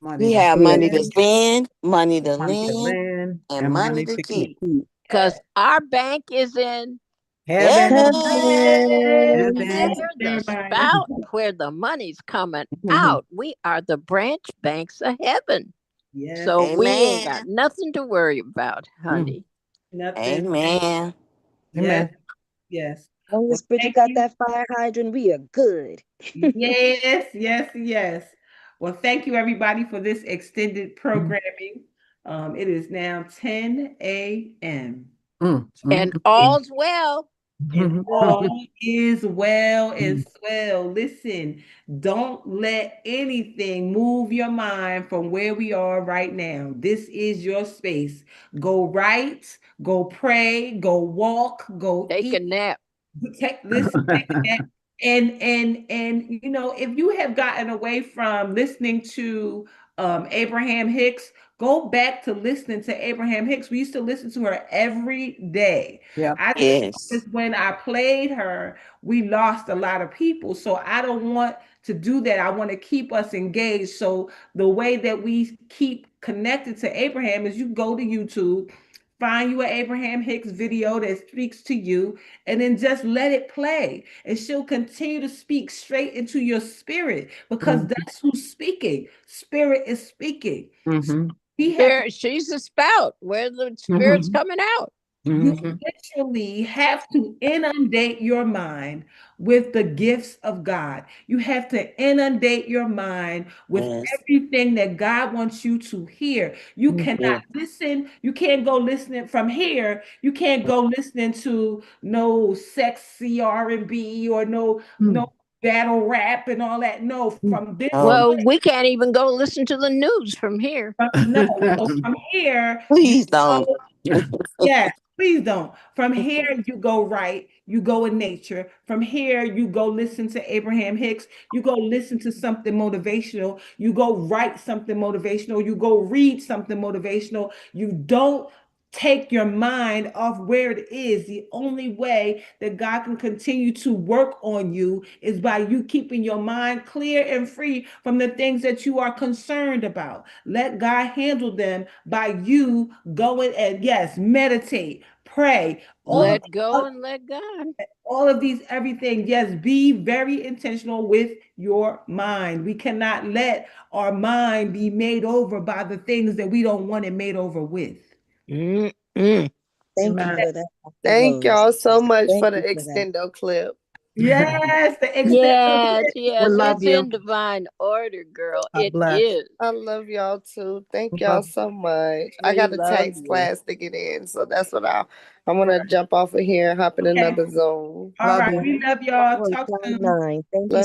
Money We to have money to spend, spend, money to money to lend, lend, and and money money to to keep. keep. Because our bank is in Heaven, Heaven. and heaven. we're the spout where the money's coming Mhm. out. We are the branch banks of heaven. Yes. So we ain't got Amen. nothing to worry about, honey. Nothing. Amen. Yes. Amen. Yes. As long Well, as Bridget thank got you. that fire hydrant, we are good. Yes, yes, yes. Well, thank you everybody for this extended programming. It is now 10 a.m. Mm, And mm, all's well. And mm. all is well and swell. Listen, don't let anything move your mind from where we are right now. This is your space. Go write, go pray, go walk, go Take a eat. nap. Take a nap. And you know, if you have gotten away from listening to Abraham Hicks, go back to listening to Abraham Hicks. We used to listen to her every day. Yep. I just Yes. noticed when I played her, we lost a lot of people. So I don't want to do that. I want to keep us engaged. So the way that we keep connected to Abraham is you go to YouTube, find you an Abraham Hicks video that speaks to you, and then just let it play. And she'll continue to speak straight into your spirit because Mhm. that's who's speaking. Spirit is speaking. Mhm. We have to, There, she's the spout where the spirit's Mhm. coming out. you Mhm. literally have to inundate your mind with the gifts of God. You have to inundate your mind with Yes. everything that God wants you to hear. You cannot Yes. listen. You can't go listening from here. You can't go listening to no sexy R&B or no battle rap and all that. No, from this Oh, Well, we can't even go listen to the news from here. no. So from here, you please don't. go. Yes, please don't. From here, you go right. You go in nature. From here, you go listen to Abraham Hicks. You go listen to something motivational. You go write something motivational. You go read something motivational. You don't take your mind off where it is. The only way that God can continue to work on you is by you keeping your mind clear and free from the things that you are concerned about. Let God handle them by you going and yes, meditate, pray, Let go and let God. all of these everything. Yes, be very intentional with your mind. We cannot let our mind be made over by the things that we don't want it made over with. Mm-mm. Thank you Amen. for that, Dr. Thank Rose. y'all so much Thank for the you for that. extendo clip. Yes, the extended Yes, We yes, love it's you. in divine order, girl. God It bless. is. I love y'all too. Thank We y'all love so much. I We got a love tax you. class to get in, so that's what I'm gonna jump off of here and hop in Okay. another Zoom. All love right. you. We love y'all. On Talk cloud soon. nine. Thank you Love